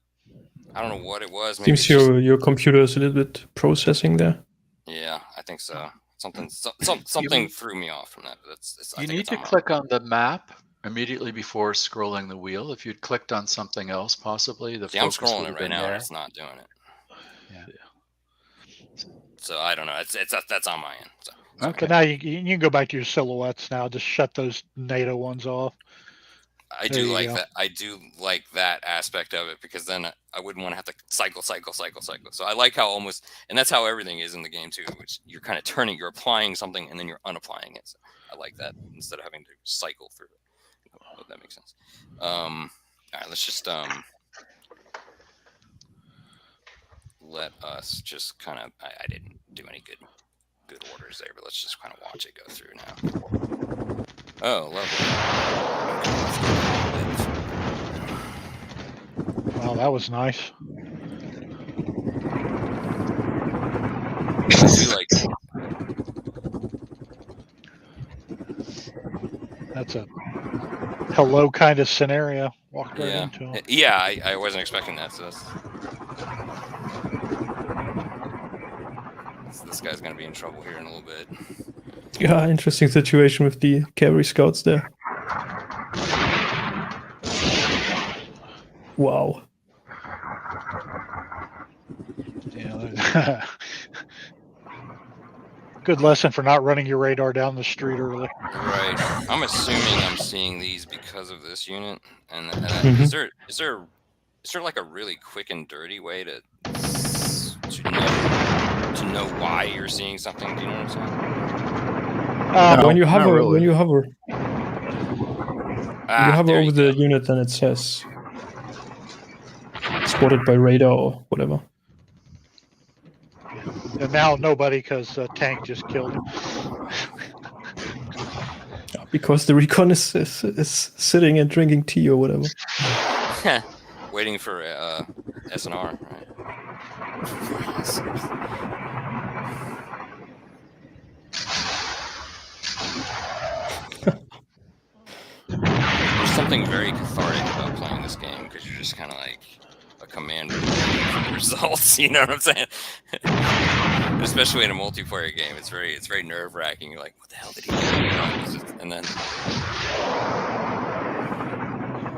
I don't know what it was. Maybe Seems your computer is a little bit processing there. Yeah, I think so. Something threw me off from that. But you need to click on the map immediately before scrolling the wheel. If you'd clicked on something else, possibly I'm scrolling it right now, and it's not doing it. Yeah. So I don't know. That's on my end. So. Okay. Now you can go back to your silhouettes now. Just shut those NATO ones off. I do like that. I do like that aspect of it, because then I wouldn't want to have to cycle. So I like how and that's how everything is in the game too, which you're kind of you're applying something and then you're unapplying it. So I like that instead of having to cycle through it. I hope that makes sense. All right, let's just let us just kind of. I didn't do any good orders there, but let's just kind of watch it go through now. Oh, lovely. Wow, that was nice. That's a hello kind of scenario. Walked right into it. Yeah, I wasn't expecting that. So this guy's going to be in trouble here in a little bit. Yeah, interesting situation with the cavalry scouts there. Wow. Yeah. Good lesson for not running your radar down the street early. Right. I'm assuming I'm seeing these because of this unit. And is there is there like a really quick and dirty way to know why you're seeing something? Do you know what I'm saying? No, when you not hover, really. when you hover There over you the go. unit, then it says spotted by radar or whatever. And now nobody, because Tank just killed him. Because the recon is sitting and drinking tea or whatever. Waiting for SNR. There's something very cathartic about playing this game because you're just kind of like a commander waiting for the results. You know what I'm saying? Especially in a multiplayer game, it's very nerve-wracking. You're like, what the hell did he do? And then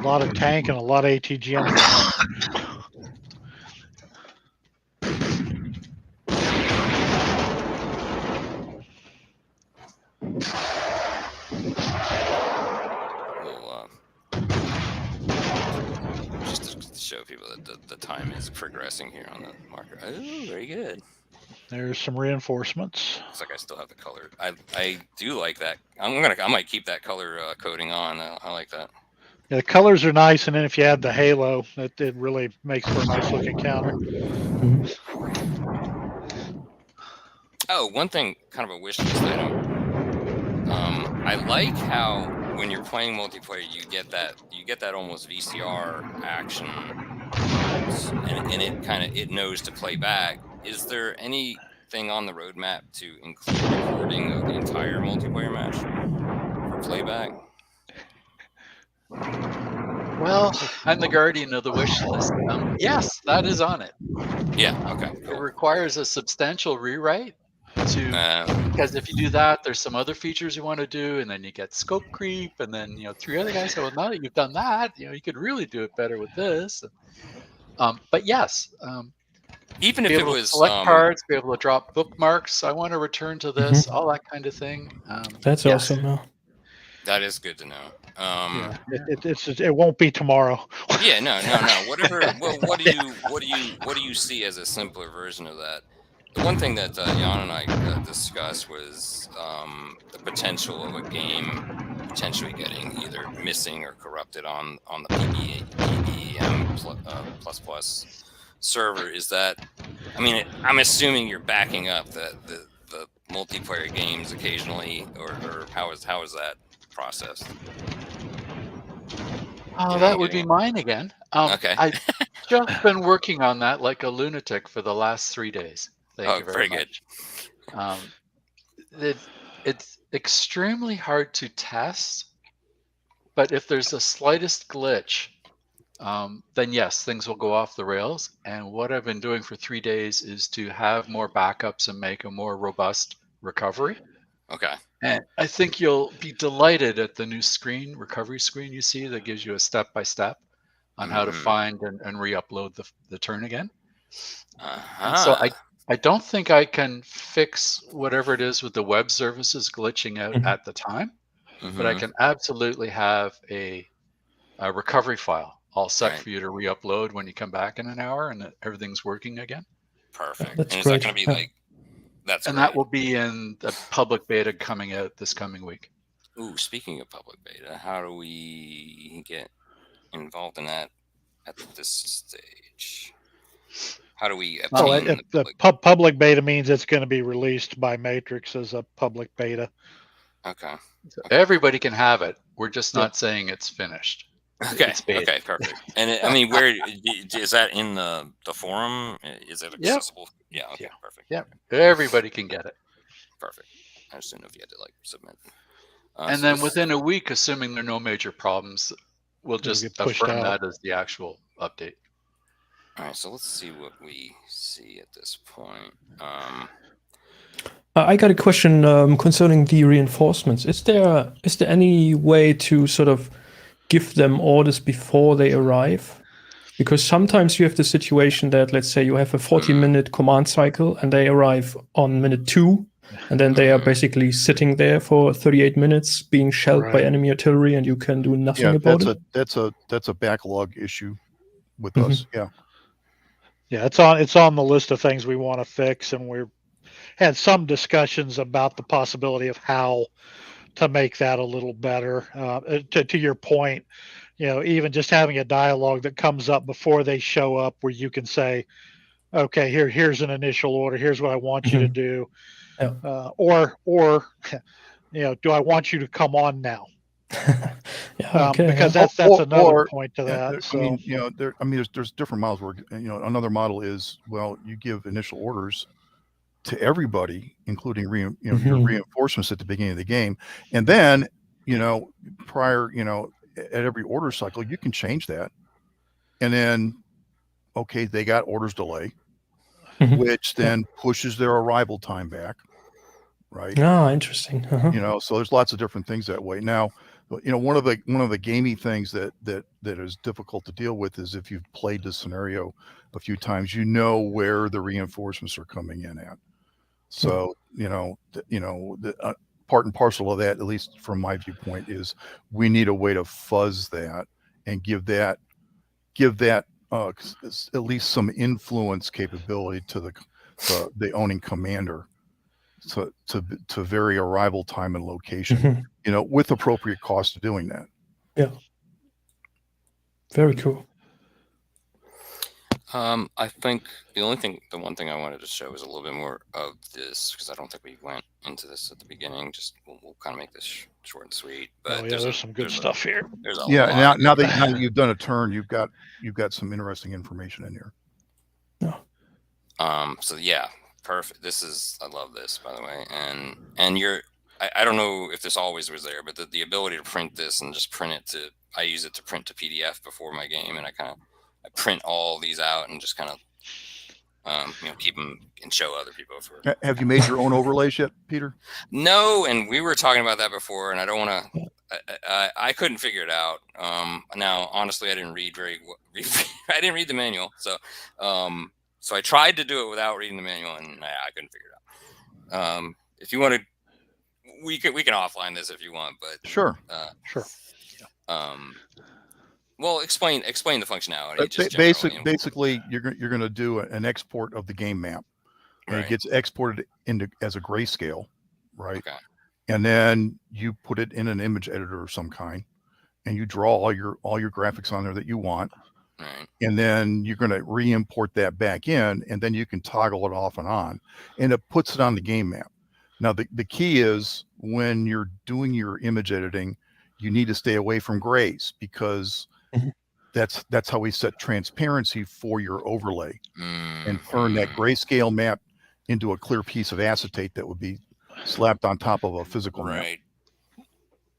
A lot of Tank and a lot of ATGM. just to show people that the time is progressing here on the marker. Oh, very good. There's some reinforcements. Looks like I still have the color. I do like that. I might keep that color coding on. I like that. Yeah, the colors are nice, and then if you add the halo, it really makes for a nice looking counter. Oh, one thing, kind of a wish list item. I like how when you're playing multiplayer, you get that almost VCR action, and it knows to play back. Is there anything on the roadmap to include recording of the entire multiplayer match for playback? Well, I'm the guardian of the wish list. Yes, that is on it. Yeah. Okay. It Cool. requires a substantial rewrite because if you do that, there's some other features you want to do, and then you get scope creep, and then 3 other guys say, well, now that you've done that, you could really do it better with this. But yes, even if be it able to was select cards, be able to drop bookmarks. I want to return to this, all that kind of thing. That's yes. awesome. Now. That is good to know. Yeah, it won't be tomorrow. Yeah, no. Whatever. Well, what do you see as a simpler version of that? The one thing that Jan and I discussed was the potential of a game potentially getting either missing or corrupted on the PBM plus server. Is that? I mean, I'm assuming you're backing up the multiplayer games occasionally, or how is that processed? Oh, that would be mine again. Okay. I've just been working on that like a lunatic for the last 3 days. Thank you very much. It's extremely hard to test, but if there's the slightest glitch, then yes, things will go off the rails. And what I've been doing for 3 days is to have more backups and make a more robust recovery. Okay. And I think you'll be delighted at the new recovery screen you see that gives you a step-by-step on how to find and re-upload the turn again. And so I don't think I can fix whatever it is with the web services glitching out at the time, but I can absolutely have a recovery file all set for you to re-upload when you come back in an hour and everything's working again. Perfect. That's and great. Is that going to be like? That's and great. That will be in the public beta coming out this coming week. Ooh, speaking of public beta, how do we get involved in that at this stage? How do we obtain the public beta means it's going to be released by Matrix as a public beta. Okay. So everybody can have it. We're just not saying it's finished. Okay. Okay. Perfect. And I mean, where is that in the forum? Is it accessible? Yeah. Okay. Perfect. Yeah. Everybody can get it. Perfect. I just didn't know if you had to like submit. And then within a week, assuming there are no major problems, we'll just affirm that as the actual update. All right. So let's see what we see at this point. I got a question concerning the reinforcements. Is there any way to sort of give them orders before they arrive? Because sometimes you have the situation that, let's say, you have a 40-minute command cycle and they arrive on minute 2, and then they are basically sitting there for 38 minutes being shelled by enemy artillery, and you can do nothing about it. That's a backlog issue. with Mhm. us. Yeah. Yeah, it's on the list of things we want to fix, and we've had some discussions about the possibility of how to make that a little better. To your point, even just having a dialogue that comes up before they show up, where you can say, "Okay, here's an initial order. Here's what I want you to Mhm. do," Yeah. or do I want you to come on now? Yeah. Okay. Yeah. Because that's another Or point to that. I So mean, there's different models where, another model is, well, you give initial orders to everybody, including your Mhm. reinforcements at the beginning of the game, and then, prior, at every order cycle, you can change that, and then, okay, they got orders delay, Mhm. which Yeah. then pushes their arrival time back, right? Ah, interesting. Uh-huh. So there's lots of different things that way. Now, one of the gamey things that is difficult to deal with is, if you've played this scenario a few times, where the reinforcements are coming in at. So, the part and parcel of that, at least from my viewpoint, is we need a way to fuzz that and give that at least some influence capability to the owning commander, to vary arrival time and location, Mhm. with appropriate cost of doing that. Yeah. Very cool. I think the one thing I wanted to show is a little bit more of this, because I don't think we went into this at the beginning. Just we'll kind of make this short and sweet. But oh yeah, there's some good stuff here. there's a Yeah, lot. now that you've done a turn, you've got some interesting information in here. Yeah. So yeah, perfect. I love this, by the way. And I don't know if this always was there, but the ability to print this and just I use it to print to PDF before my game, and I print all these out and just kind of keep them and show other people for. Have you made your own overlays yet, Peter? No, and we were talking about that before, and I don't want to. Yeah. I couldn't figure it out. Now, honestly, I didn't read I didn't read the manual, so I tried to do it without reading the manual, and I couldn't figure it out. If you want to, we can offline this if you want, but Sure. Sure. Well, explain the functionality. Just Basically, you're going to do an export of the game map, and right. it gets exported as a grayscale, right? Okay. And then you put it in an image editor of some kind, and you draw all your graphics on there that you want. Right. And then you're going to re-import that back in, and then you can toggle it off and on, and it puts it on the game map. Now, the key is, when you're doing your image editing, you need to stay away from grays, because Mhm. that's how we set transparency for your overlay, and turn that Mm-hmm. grayscale map into a clear piece of acetate that would be slapped on top of a physical map. Right.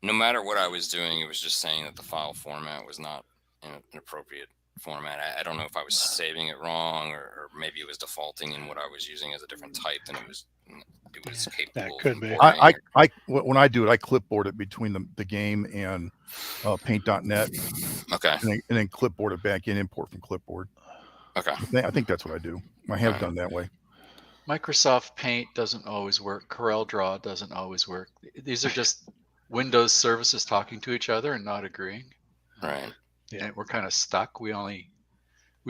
No matter what I was doing, it was just saying that the file format was not in an appropriate format. I don't know if I was saving it wrong, or maybe it was defaulting in what I was using as a different type than it was capable That of could be. importing. When I do it, I clipboard it between the game and paint.net, Okay. and then clipboard it back in, import from clipboard. Okay. I think that's what I do. I have done that way. Microsoft Paint doesn't always work. CorelDRAW doesn't always work. These are just Windows services talking to each other and not agreeing. Right. Yeah. And we're kind of stuck. We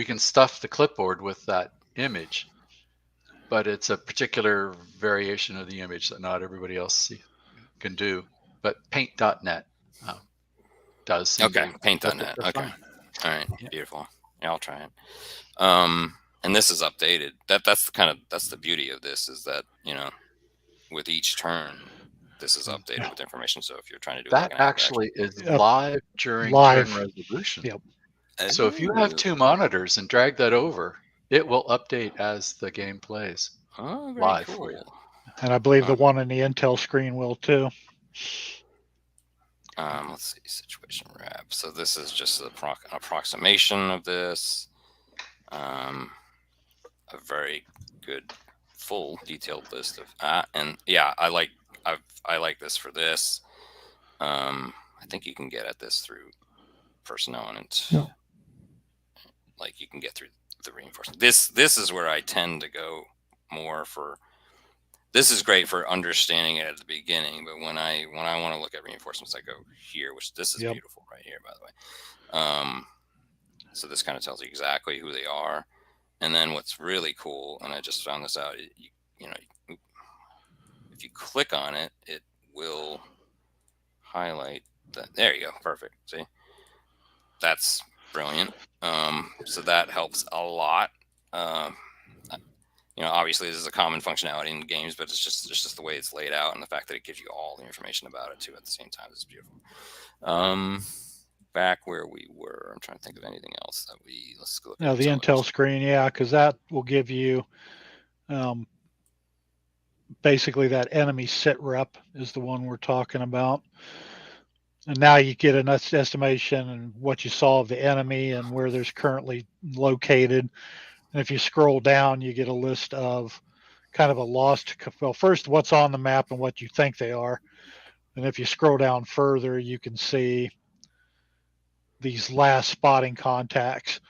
can stuff the clipboard with that image, but it's a particular variation of the image that not everybody else can do. But Paint.net does seem Okay. to work Paint.net. perfectly Okay. fine. All right. Yeah. Beautiful. Yeah, I'll try it. And this is updated. That's the beauty of this, is that, with each turn, this is updated with information. So if you're trying to do That like an actually is Yep. live during Live. turn resolution. Yep. So if you have two monitors and drag that over, it will update as the game plays. Oh, very live cool. for you. And I believe the one in the Intel screen will too. Let's see, situation wrap. So this is just an approximation of this. A very good, full, detailed list of and yeah, I like this for this. I think you can get at this through personnel, and No. like you can get through the reinforcement. This is where I tend to go more for. This is great for understanding it at the beginning, but when I want to look at reinforcements, I go here, which this is Yep. beautiful right here, by the way. So this kind of tells you exactly who they are. And then what's really cool, and I just found this out, you know, if you click on it, it will highlight that. There you go. Perfect. See, that's brilliant. So that helps a lot. You know, obviously this is a common functionality in games, but it's just the way it's laid out, and the fact that it gives you all the information about it too at the same time is beautiful. Back where we were, I'm trying to think of anything else that let's go look Now at the Intel screen, yeah, because that will give you basically that enemy sit rep is the one we're talking about. And now you get an estimation and what you saw of the enemy and where there's currently located. And if you scroll down, you get a list of kind of a lost, well, first what's on the map and what you think they are. And if you scroll down further, you can see these last spotting contacts.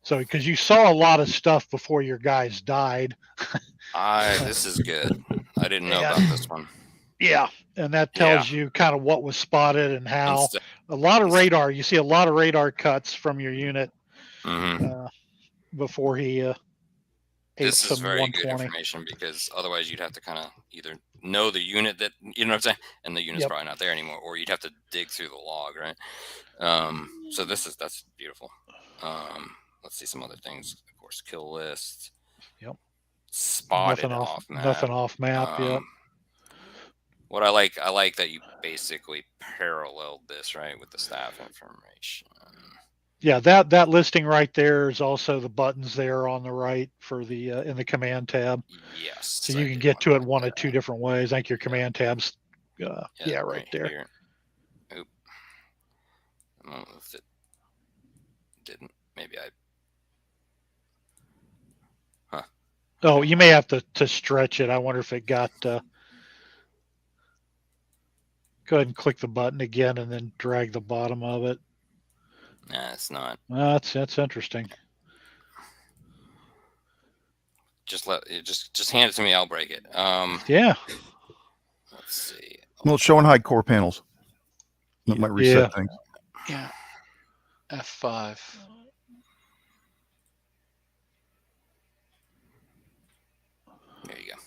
So because you saw a lot of stuff before your guys died. This is good. I didn't know about this one. Yeah, and that tells you kind of what was spotted and how. A lot of radar. You see a lot of radar cuts from your unit before he. This is very good information, because otherwise you'd have to kind of either know the unit that, you know what I'm saying, and the unit's probably not there anymore, or you'd have to dig through the log, right? So that's beautiful. Let's see some other things. Of course, kill list. Yep. Spotted off map. Nothing off map. Yep. What I like that you basically paralleled this, right, with the staff information. Yeah, that listing right there is also the buttons there on the right for the in the command tab. Yes. So you can get to it one of two different ways. I think your command tabs, right there. Here. Oop. I don't know if it didn't. Maybe I. Huh. Oh, you may have to stretch it. I wonder if it got. Go ahead and click the button again, and then drag the bottom of it. Nah, it's not. That's interesting. Just hand it to me. I'll break it. Yeah. Let's see. Well, show and hide core panels. That might reset things. Yeah. F5. There you go.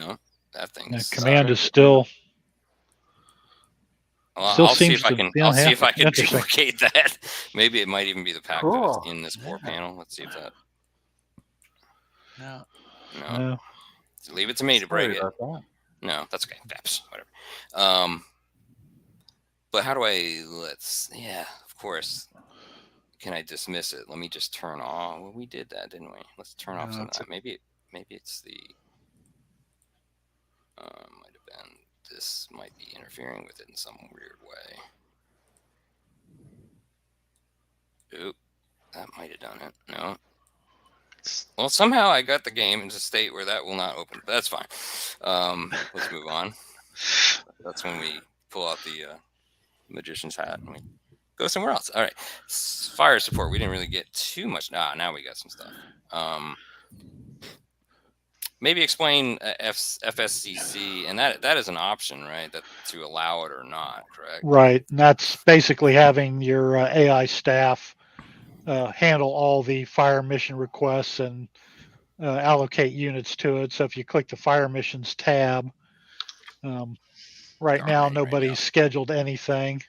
No, that thing. Command is still. I'll see if I can duplicate that. Maybe it might even be the pack that's in this core panel. Let's see if that. No. Leave it to me to break it. No, that's okay. Whatever. But how do I? Of course. Can I dismiss it? Let me just turn off. Well, we did that, didn't we? Let's turn off some of that. Maybe it's the. Might have been. This might be interfering with it in some weird way. Oop, that might have done it. No. Well, somehow I got the game into a state where that will not open. But that's fine. Let's move on. That's when we pull out the magician's hat and we go somewhere else. All right. Fire support. We didn't really get too much. Now we got some stuff. Maybe explain FSCC, and that is an option, right? That to allow it or not, correct? Right, and that's basically having your AI staff handle all the fire mission requests and allocate units to it. So if you click the fire missions tab, right now nobody's scheduled anything.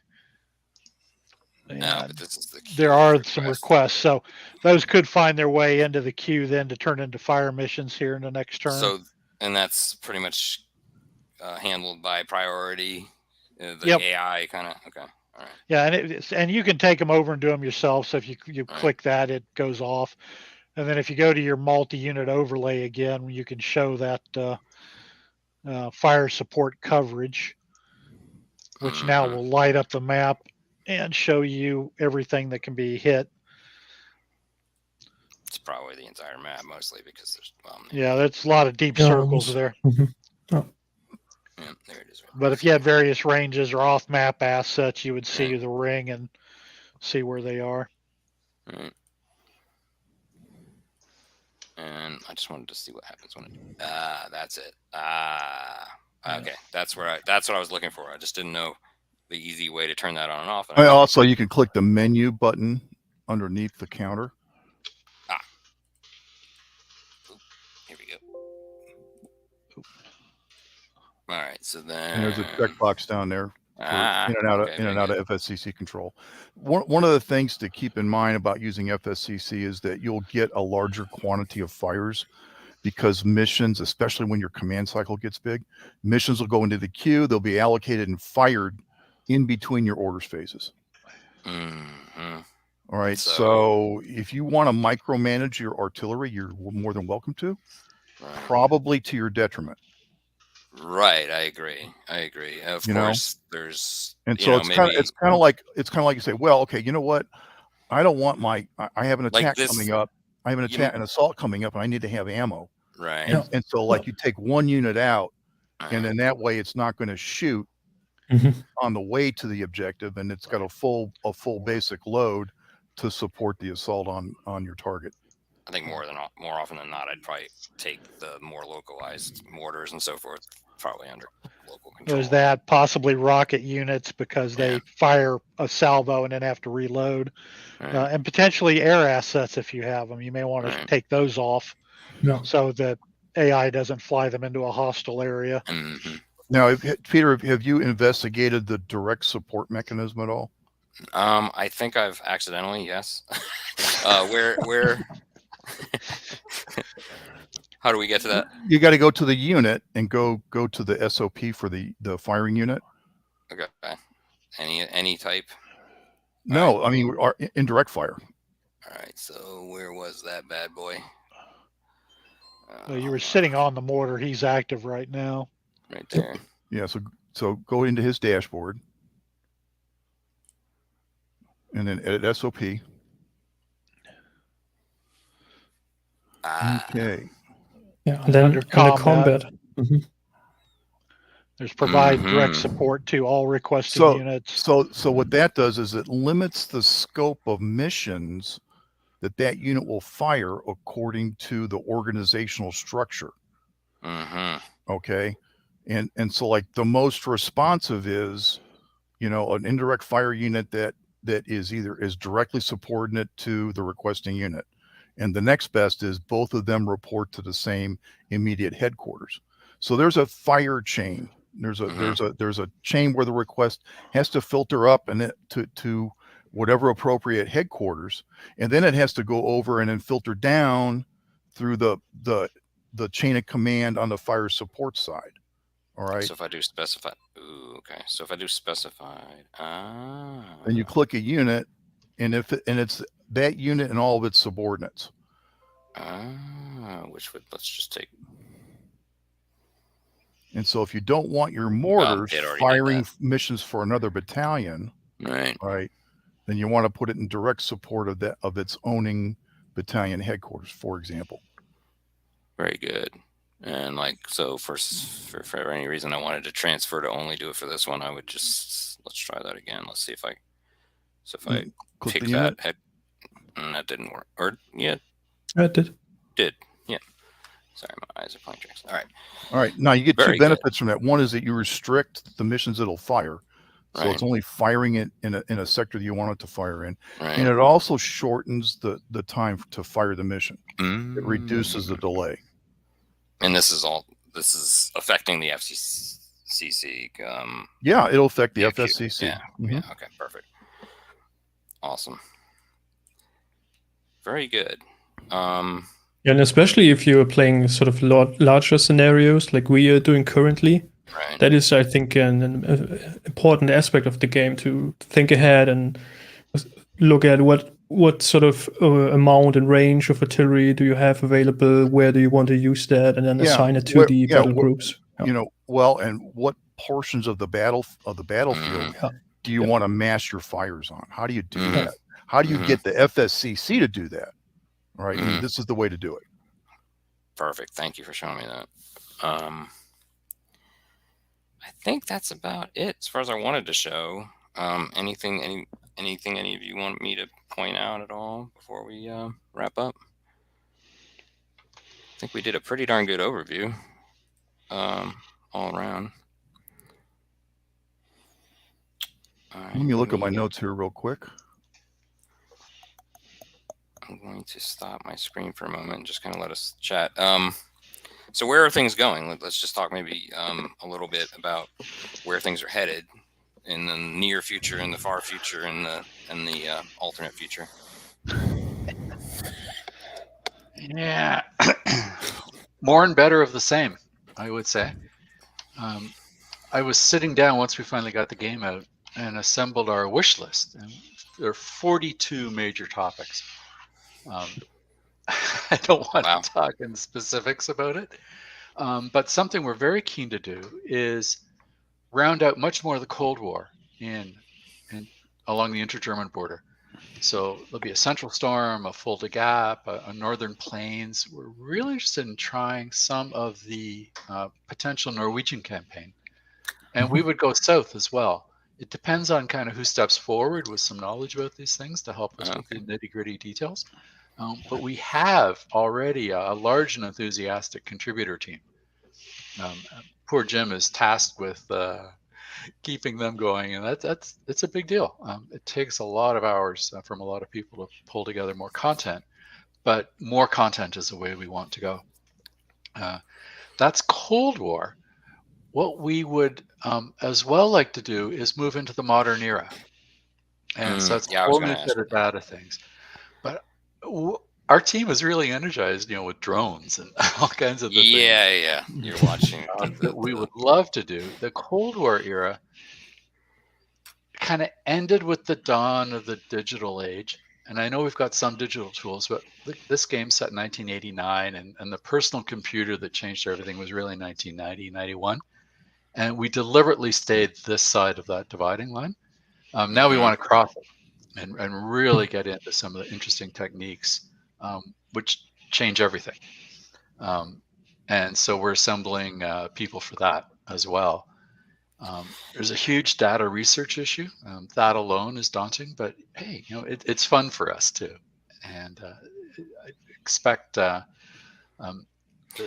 No, but this is the queue. There are some requests, so those could find their way into the queue then to turn into fire missions here in the next turn. So, and that's pretty much handled by priority, the AI kind of. Okay, all right. Yeah, and you can take them over and do them yourself. So if you click that, it goes off, and then if you go to your multi-unit overlay again, you can show that fire support coverage, which now will light up the map and show you everything that can be hit. It's probably the entire map mostly because there's there's a lot of deep circles there. Mm-hmm. Oh. Yeah, there it is. But if you had various ranges or off map assets, you would see the ring and see where they are. Right. And I just wanted to see what happens when it. That's it. Okay, that's what I was looking for. I just didn't know easy way to turn that on and off. And And also, you can click the menu button underneath the counter. Here we go. All right, so then And there's a checkbox down there for in and out of FSCC control. One of the things to keep in mind about using FSCC is that you'll get a larger quantity of fires, because missions, especially when your command cycle gets big, missions will go into the queue. They'll be allocated and fired in between your orders phases. Mm-hmm. All right. So if you want to micromanage your artillery, you're more than welcome to. Right. Probably to your detriment. Right, I agree. Of course, there's and so it's kind of like you say, well, okay, you know what? I don't want I have an attack coming up. I have an assault coming up, and I need to have ammo. Right. And so like you take one unit out, and then that way it's not going to shoot on the way to the objective, and it's got a full basic load to support the assault on your target. I think more often than not, I'd probably take the more localized mortars and so forth, probably under local control. There's that, possibly rocket units, because they fire a salvo and then have to reload, and potentially air assets if you have them. You may want to take those off, so that AI doesn't fly them into a hostile area. Mm-hmm. Now, Peter, have you investigated the direct support mechanism at all? I think I've accidentally, yes. Where? How do we get to that? You got to go to the unit and go to the SOP for the firing unit. Okay. Any type? No, I mean indirect fire. All right. So where was that bad boy? Well, you were sitting on the mortar. He's active right now. Right there. Yeah. So go into his dashboard, and then edit SOP. Okay. Yeah, and then under combat. There's provide direct support to all requesting units. So what that does is it limits the scope of missions that unit will fire according to the organizational structure. Okay. And so like the most responsive is, an indirect fire unit that is directly subordinate to the requesting unit. And the next best is both of them report to the same immediate headquarters. So there's a fire chain. There's a chain where the request has to filter up and to whatever appropriate headquarters, and then it has to go over and then filter down through the chain of command on the fire support side. All right. So if I do specified, So if I do specified, then you click a unit, and it's that unit and all of its subordinates. Let's just take. And so if you don't want your mortars firing missions for another battalion, right, then you want to put it in direct support of its owning battalion headquarters, for example. Very good. And so for any reason I wanted to transfer to only do it for this one, I would let's try that again. Let's see if I pick that head, and that didn't work. Or it did. Yeah. Sorry, my eyes are playing tricks. All right. Now you get two benefits from that. One is that you restrict the missions it'll fire. So it's only firing it in a sector that you want it to fire in. And it also shortens the time to fire the mission. It reduces the delay. And this is affecting the FCCC. Yeah, it'll affect the FSCC. Yeah. Yeah. Okay. Perfect. Awesome. Very good. And especially if you're playing sort of larger scenarios like we are doing currently, that is, I think, an important aspect of the game, to think ahead and look at what sort of amount and range of artillery do you have available, where do you want to use that, and then assign it to the battle groups. And what portions of the battlefield do you want to mass your fires on? How do you do that? How do you get the FSCC to do that? Right. And this is the way to do it. Perfect. Thank you for showing me that. I think that's about it as far as I wanted to show. Anything any of you want me to point out at all before we wrap up? I think we did a pretty darn good overview all around. All right, Let me look at my me- notes here real quick. I'm going to stop my screen for a moment and just kind of let us chat. So where are things going? Let's just talk maybe a little bit about where things are headed in the near future, in the far future, and the alternate future. Yeah. More and better of the same, I would say. I was sitting down once we finally got the game out and assembled our wish list. And there are 42 major topics. I don't want Wow. to talk in specifics about it, but something we're very keen to do is round out much more of the Cold War in along the inter-German border. So there'll be a Central Storm, a Fulda Gap, a Northern Plains. We're really interested in trying some of the potential Norwegian campaign, and we would go south as well. It depends on kind of who steps forward with some knowledge about these things to help us with the nitty-gritty details. But we have already a large and enthusiastic contributor team. Poor Jim is tasked with keeping them going, and it's a big deal. It takes a lot of hours from a lot of people to pull together more content, but more content is the way we want to go. That's Cold War. What we would as well like to do is move into the modern era, and so it's a I was whole gonna new ask set of data things. But our team is really energized, with drones and all kinds of the things. Yeah. You're watching that we would love to do. The Cold War era kind of ended with the dawn of the digital age. And I know we've got some digital tools, but this game's set in 1989, and the personal computer that changed everything was really 1990, 91. And we deliberately stayed this side of that dividing line. Now we want to cross it and really get into some of the interesting techniques, which change everything. And so we're assembling people for that as well. There's a huge data research issue. That alone is daunting, but hey, it's fun for us too. And I expect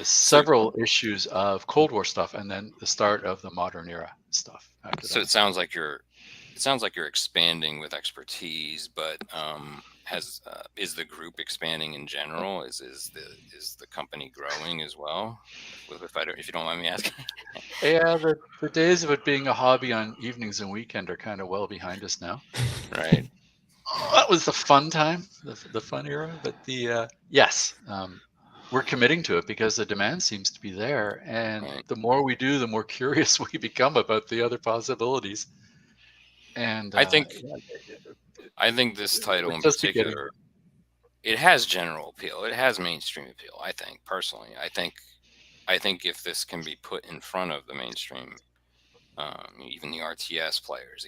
several issues of Cold War stuff, and then the start of the modern era stuff after So that. it sounds like you're expanding with expertise, but is the group expanding in general? Is the company growing as well? If you don't mind me asking. Yeah, the days of it being a hobby on evenings and weekend are kind of well behind us now. Right. That was the fun time, the fun era. But yes, we're committing to it because the demand seems to be there, and Right. the more we do, the more curious we become about the other possibilities. And I think this title in just beginning. particular, it has general appeal. It has mainstream appeal. I think personally. I think if this can be put in front of the mainstream, even the RTS players,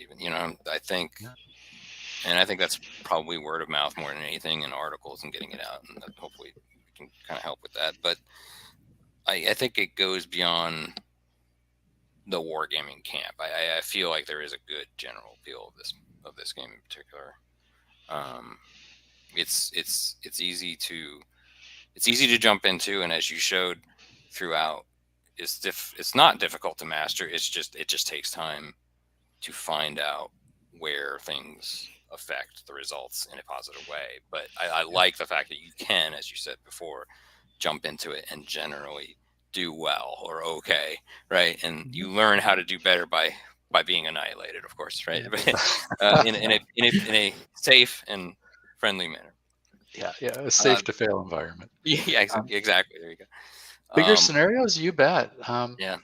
I think. Yeah. And I think that's probably word of mouth more than anything, and articles and getting it out, and hopefully we can kind of help with that. But I think it goes beyond the wargaming camp. I feel like there is a good general appeal of this game in particular. It's easy to jump into, and as you showed throughout, it's not difficult to master. It just takes time to find out where things affect the results in a positive way. But I like the fact that you can, as you said before, jump into it and generally do well or okay, right? And you learn how to do better by being annihilated, of course, right? in a safe and friendly manner. Yeah, a safe to fail environment. Yeah, exactly. There you go. Bigger scenarios, you bet. Yeah.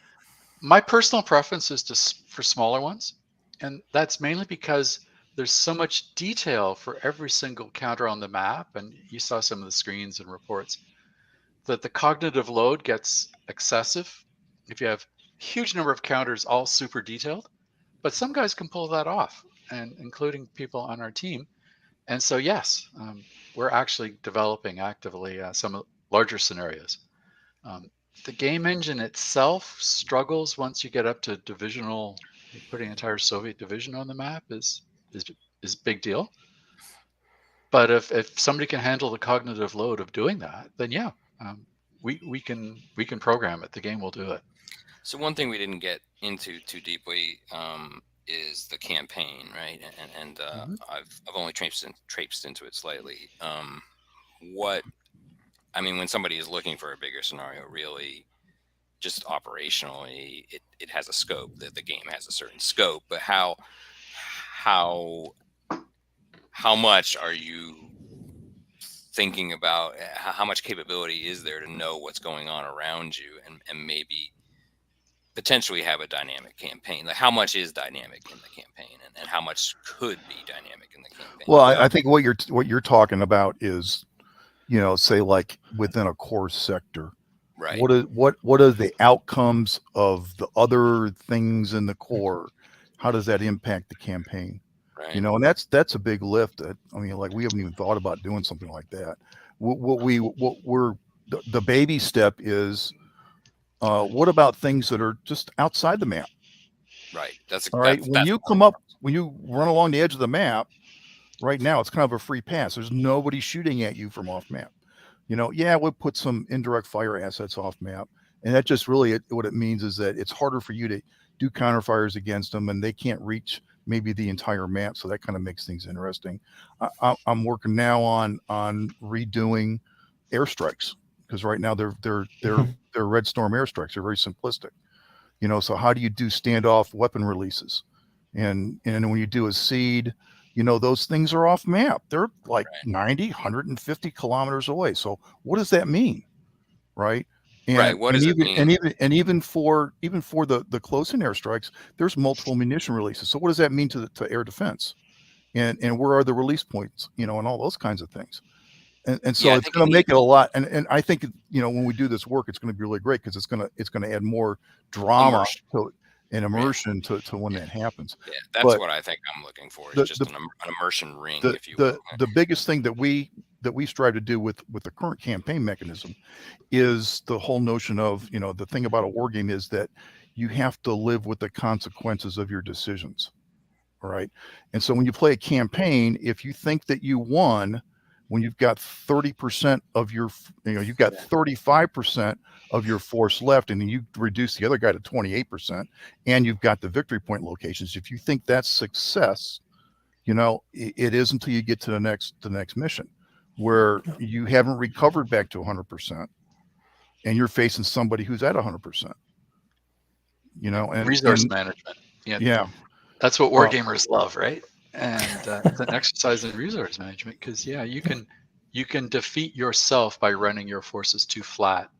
My personal preference is for smaller ones, and that's mainly because there's so much detail for every single counter on the map, and you saw some of the screens and reports, that the cognitive load gets excessive if you have a huge number of counters all super detailed. But some guys can pull that off, and including people on our team. And so yes, we're actually developing actively some larger scenarios. The game engine itself struggles once you get up to divisional. Putting an entire Soviet division on the map is a big deal. But if somebody can handle the cognitive load of doing that, then yeah, we can program it. The game will do it. So one thing we didn't get into too deeply is the campaign, right? And Mhm. I've only traipsed into it slightly. What I mean, when somebody is looking for a bigger scenario, really, just operationally, it has a scope. That the game has a certain scope, but how how much are you thinking about? How much capability is there to know what's going on around you, and maybe potentially have a dynamic campaign? Like, how much is dynamic in the campaign, and how much could be dynamic in the campaign? Well, I think what you're talking about is, say like within a core sector, Right, what are the outcomes of the other things in the core? How does that impact the campaign? right, And that's a big lift. I mean, like we haven't even thought about doing something like that. What we're the baby step is, what about things that are just outside the map? right. That's All right, that's when that's you come up, when you run along the edge of the map, right now it's kind of a free pass. There's nobody shooting at you from off map. Yeah, we'll put some indirect fire assets off map, and that just really what it means is that it's harder for you to do counterfires against them, and they can't reach maybe the entire map. So that kind of makes things interesting. I'm working now on redoing airstrikes, because right now they're Red Storm airstrikes. They're very simplistic. So how do you do standoff weapon releases? And when you do a seed, those things are off map. They're like 90, 150 kilometers away. So what does that mean? Right. right. And What and does it even mean? and even and even for the close-in airstrikes, there's multiple munition releases. So what does that mean to air defense? And where are the release points? And all those kinds of things. And Yeah, so I it's think going it to make needs. it a lot. And I think when we do this work, it's going to be really great, because it's going to add more drama Immersion. to and Yeah, immersion to when yeah, that happens. yeah. That's But what I think I'm looking for, is the just the an immersion ring, the if you the will. the biggest thing that we strive to do with the current campaign mechanism is the whole notion of, the thing about a war game is that you have to live with the consequences of your decisions. All right. And so when you play a campaign, if you think that you won, when you've got 30% of you've got 35% of your force left, and then you reduce the other guy to 28%, and you've got the victory point locations. If you think that's success, it is until you get to the next mission, where you haven't recovered back to 100%, and you're facing somebody who's at 100%. Resource And management. Yeah, yeah, that's what uh, wargamers love, right? And it's an exercise in resource management, because you can defeat yourself by running your forces too flat,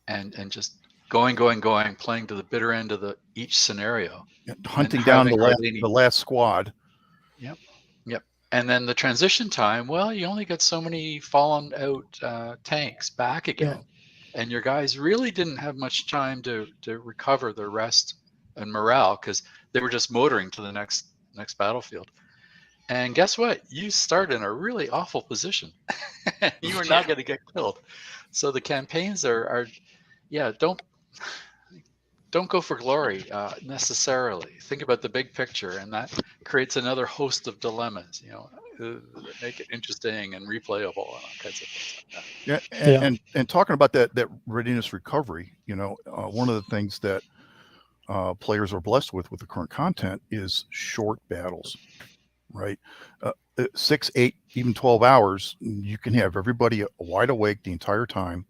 and just going, playing to the bitter end of each scenario, and hunting down having the last hardly any. the last squad. Yep, yep. And then the transition time, well, you only get so many fallen out tanks back Yeah. again, and your guys really didn't have much time to recover their rest and morale, because they were just motoring to the next battlefield. And guess what? You start in a really awful position. You are Yeah, not going to get killed. So the campaigns are yeah, don't go for glory necessarily. Think about the big picture, and that creates another host of dilemmas, that make it interesting and replayable and all kinds of things like that. Yeah, and Yeah. and, and talking about that readiness recovery, one of the things that players are blessed with the current content is short battles, right? 6, 8, even 12 hours, you can have everybody wide awake the entire time,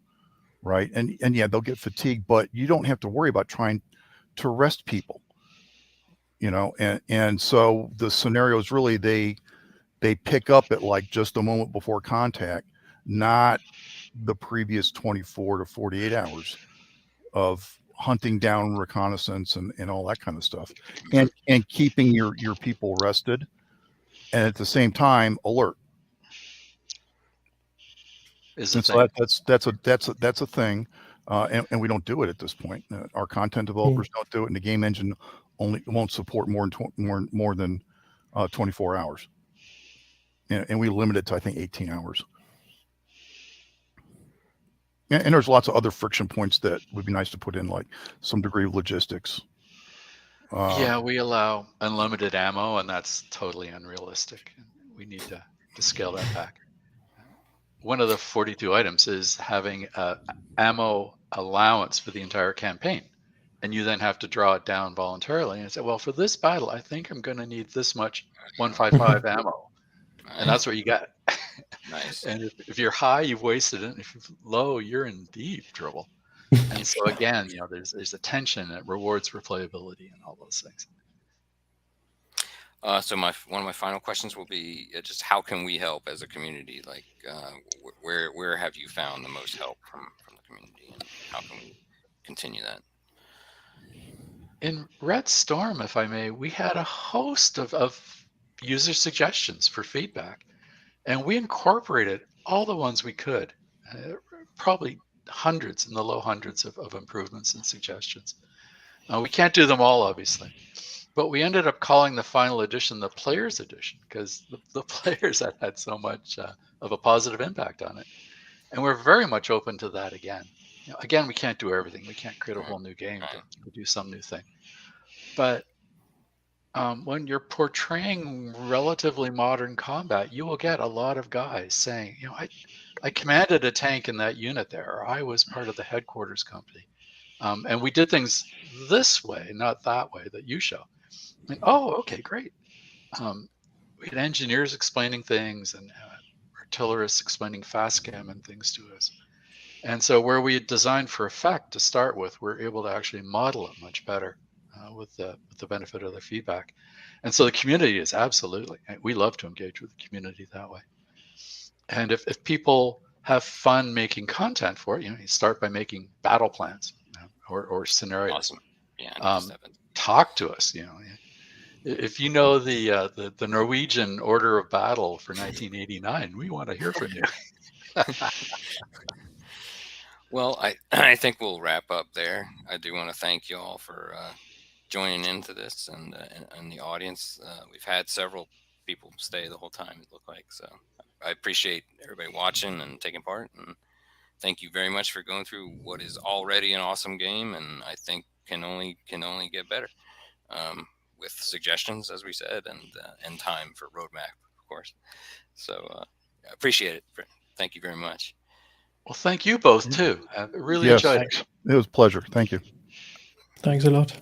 right? And yeah, they'll get fatigued, but you don't have to worry about trying to rest people, and so the scenarios really, they pick up at like just a moment before contact, not the previous 24 to 48 hours of hunting down reconnaissance and all that kind of stuff, and keeping your people rested, and at the same time alert. Is a And so thing. that's a thing, and we don't do it at this point. Our content developers don't do it, and the game engine only won't support more than 24 hours, and we limit it to, I think, 18 hours. And there's lots of other friction points that would be nice to put in, like some degree of logistics. Yeah, we allow unlimited ammo, and that's totally unrealistic. We need to scale that back. One of the 42 items is having a ammo allowance for the entire campaign. and you then have to draw it down voluntarily and say, well, for this battle, I think I'm going to need this much 155 ammo, and that's what you got. Nice. And if you're high, you've wasted it. And if you're low, you're in deep trouble. And so again, there's a tension that rewards replayability and all those things. So one of my final questions will be just how can we help as a community? Like, where have you found the most help from the community, and how can we continue that? In Red Storm, if I may, we had a host of user suggestions for feedback, and we incorporated all the ones we could, probably hundreds, in the low hundreds of improvements and suggestions. We can't do them all, obviously, but we ended up calling the final edition the Players Edition because the players had so much of a positive impact on it. And we're very much open to that again. Again, we can't do everything. We can't create a whole new game to do some new thing. But when you're portraying relatively modern combat, you will get a lot of guys saying, I commanded a tank in that unit there, or I was part of the headquarters company. And we did things this way, not that way that you show. And, oh, okay, great. We had engineers explaining things and artillerists explaining fast cam and things to us. And so where we had designed for effect to start with, we're able to actually model it much better with the benefit of the feedback. And so the community is absolutely, we love to engage with the community that way. And if people have fun making content for it, you start by making battle plans or scenarios. Awesome. Yeah. Talk to us. If you know the Norwegian order of battle for 1989, we want to hear from you. Well, I think we'll wrap up there. I do want to thank you all for joining into this, and the audience. We've had several people stay the whole time, it looked like. So I appreciate everybody watching and taking part, and thank you very much for going through what is already an awesome game, and I think can only get better with suggestions, as we said, and time for roadmap, of course. So I appreciate it. Thank you very much. Well, thank you both too. I really enjoyed it. It was a pleasure. Thank you. Thanks a lot.